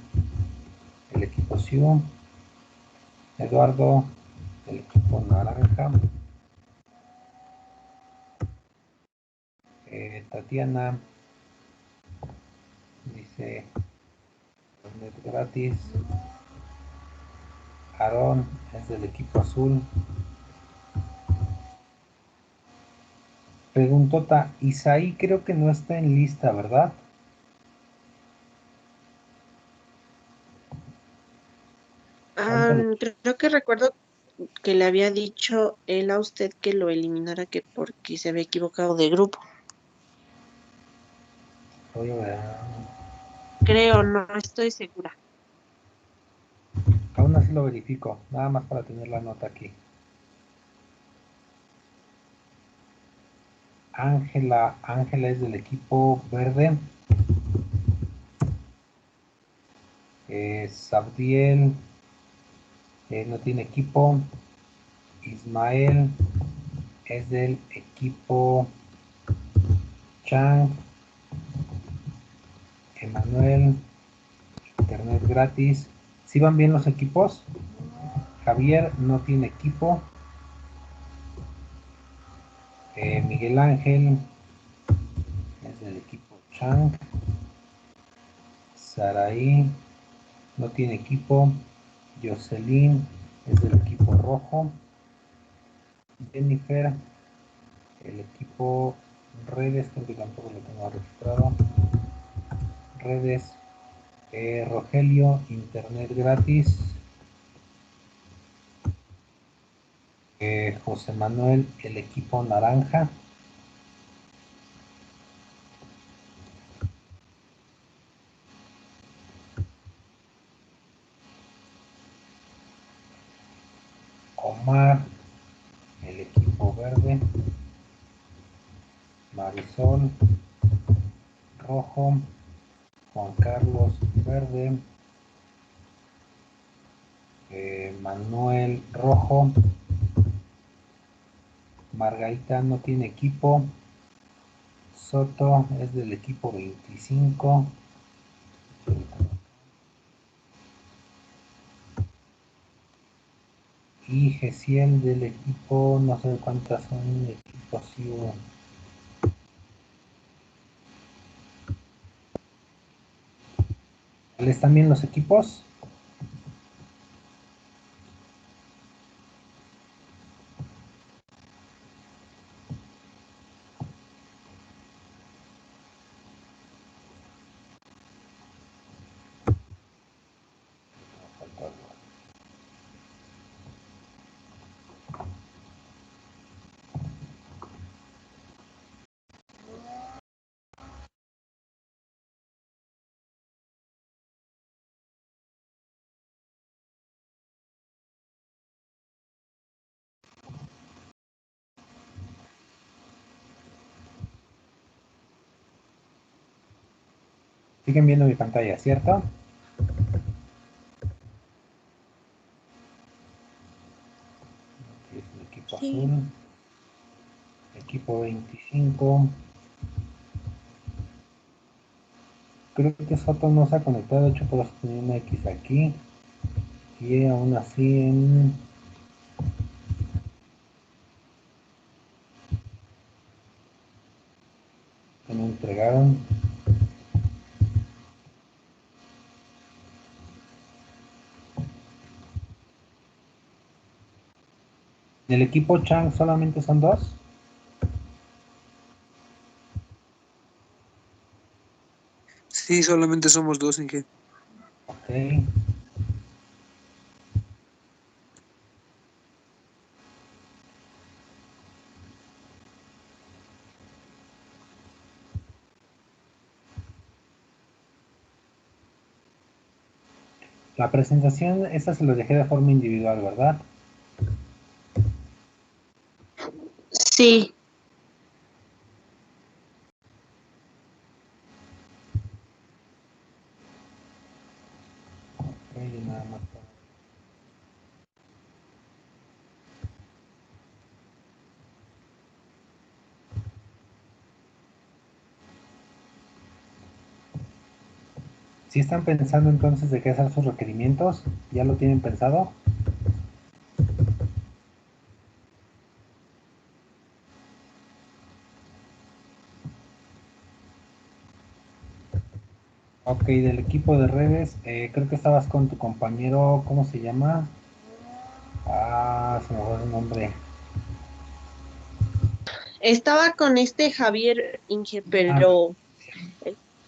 el equipo SIU. Eduardo el equipo naranja. Tatiana dice internet gratis. Aarón es del equipo azul. Preguntota, Isaí creo que no está en lista, ¿verdad? Ahorita lo Creo que recuerdo que le había dicho él a usted que lo eliminara que porque se había equivocado de grupo. voy a ver. Creo, no estoy segura. Aún así lo verifico, nada más para tener la nota aquí. Ángela es del equipo verde. Sabdiel no tiene equipo. Ismael es del equipo Chang. Emanuel, internet gratis. ¿Sí van bien los equipos? Javier no tiene equipo. Miguel Ángel es del equipo Chang. Saraí no tiene equipo. Jocelyn es del equipo rojo. Jennifer, el equipo redes, creo que tampoco lo tengo registrado. Redes. Rogelio, internet gratis. José Manuel, el equipo naranja. Omar, el equipo verde. Marisol, rojo. Juan Carlos, verde. Manuel, rojo. Margarita no tiene equipo. Soto es del equipo 25. Y Gesiel del equipo, no sé cuántas son equipos. ¿Están bien los equipos? Siguen viendo mi pantalla, ¿cierto? Aquí es el equipo Sí. azul. Equipo 25. Creo que Soto no se ha conectado, de hecho por eso tenía una X aquí. Y aún así me entregaron. Del equipo Chang solamente son dos. Sí, solamente somos dos, Inge. Ok. La presentación, esta se lo dejé de forma individual, ¿verdad? Sí. Ok, nada más. Si están pensando entonces de qué hacer sus requerimientos, ¿ya lo tienen pensado? Ok, del equipo de redes, creo que estabas con tu compañero, ¿cómo se llama? Se me fue el nombre. Estaba con este Javier Inge, Ah, pero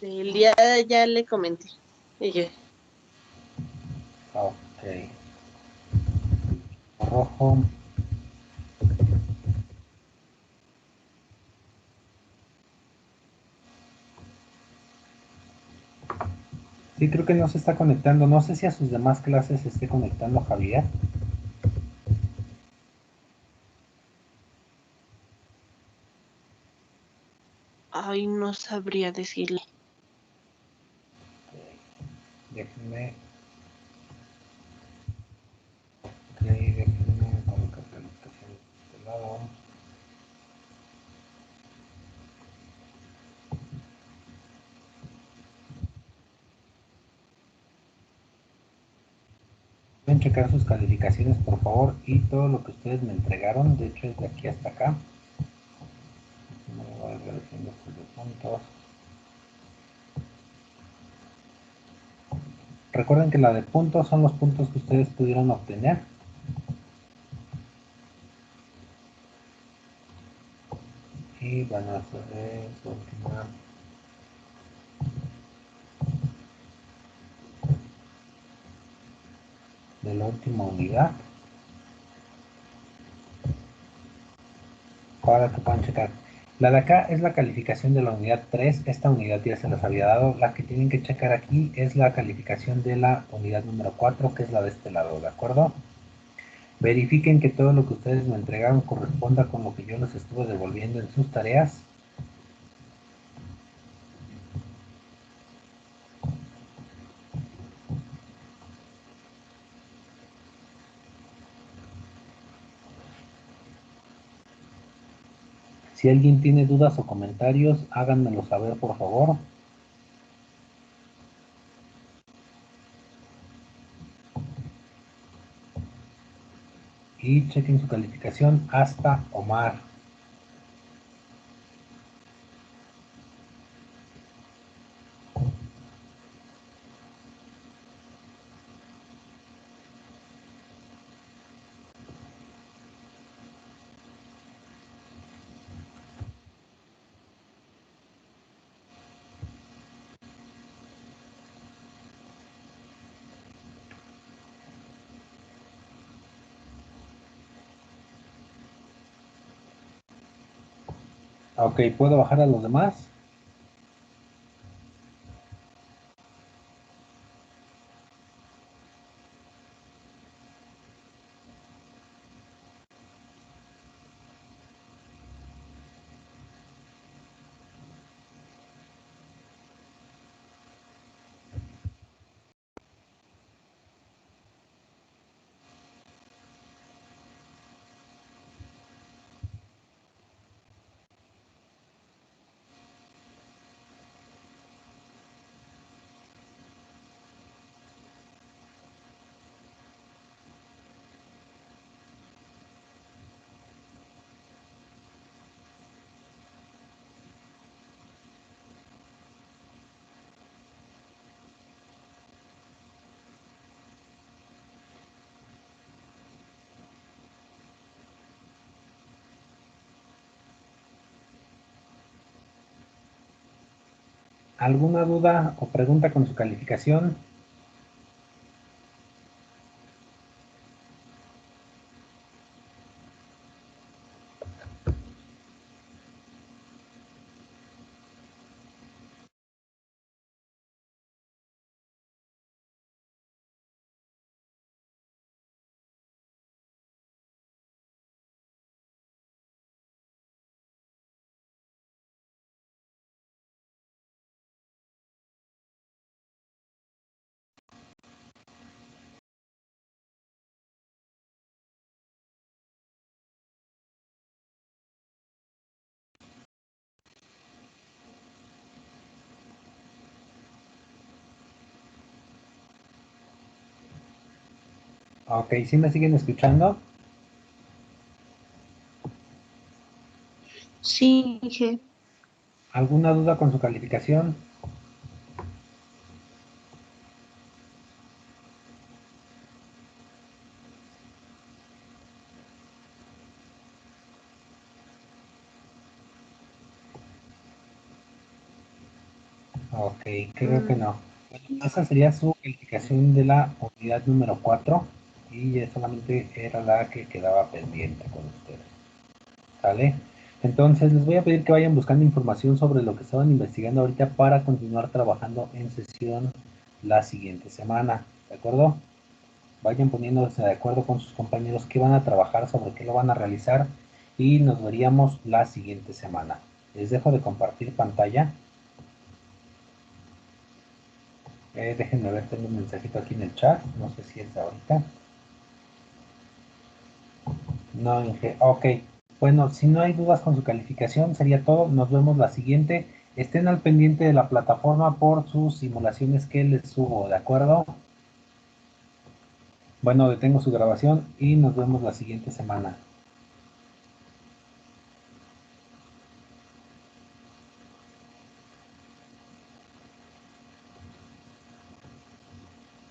el día ya le comenté. Y ok. Rojo. Sí, creo que no se está conectando. No sé si a sus demás clases se esté conectando Javier. ay, no sabría decirle. Déjenme. Ok, déjenme colocar calificación de este lado. Pueden checar sus calificaciones, por favor, y todo lo que ustedes me entregaron. De hecho, es de aquí hasta acá. Me voy a ver haciendo estos de puntos. Recuerden que la de puntos son los puntos que ustedes pudieron obtener. Y van a hacer su última. De la última unidad. Para que puedan checar. La de acá es la calificación de la unidad 3. Esta unidad ya se las había dado. La que tienen que checar aquí es la calificación de la unidad número 4, que es la de este lado, ¿de acuerdo? Verifiquen que todo lo que ustedes me entregaron corresponda con lo que yo les estuve devolviendo en sus tareas. Si alguien tiene dudas o comentarios, háganmelo saber, por favor. Y chequen su calificación hasta Omar. Ok, ¿puedo bajar a los demás? ¿Alguna duda o pregunta con su calificación? Ok, ¿sí me siguen escuchando? Sí, Inge. ¿Alguna duda con su calificación? Ok, creo que no. Esa sería su calificación de la unidad número 4 y ya solamente era la que quedaba pendiente con ustedes. ¿Sale? Entonces les voy a pedir que vayan buscando información sobre lo que estaban investigando ahorita para continuar trabajando en sesión la siguiente semana. ¿De acuerdo? Vayan poniéndose de acuerdo con sus compañeros qué van a trabajar, sobre qué lo van a realizar y nos veríamos la siguiente semana. Les dejo de compartir pantalla. Déjenme ver, tengo un mensajito aquí en el chat, no sé si es de ahorita. No, Inge, ok. Bueno, si no hay dudas con su calificación, sería todo. Nos vemos la siguiente. Estén al pendiente de la plataforma por sus simulaciones que les subo, ¿de acuerdo? Bueno, detengo su grabación y nos vemos la siguiente semana.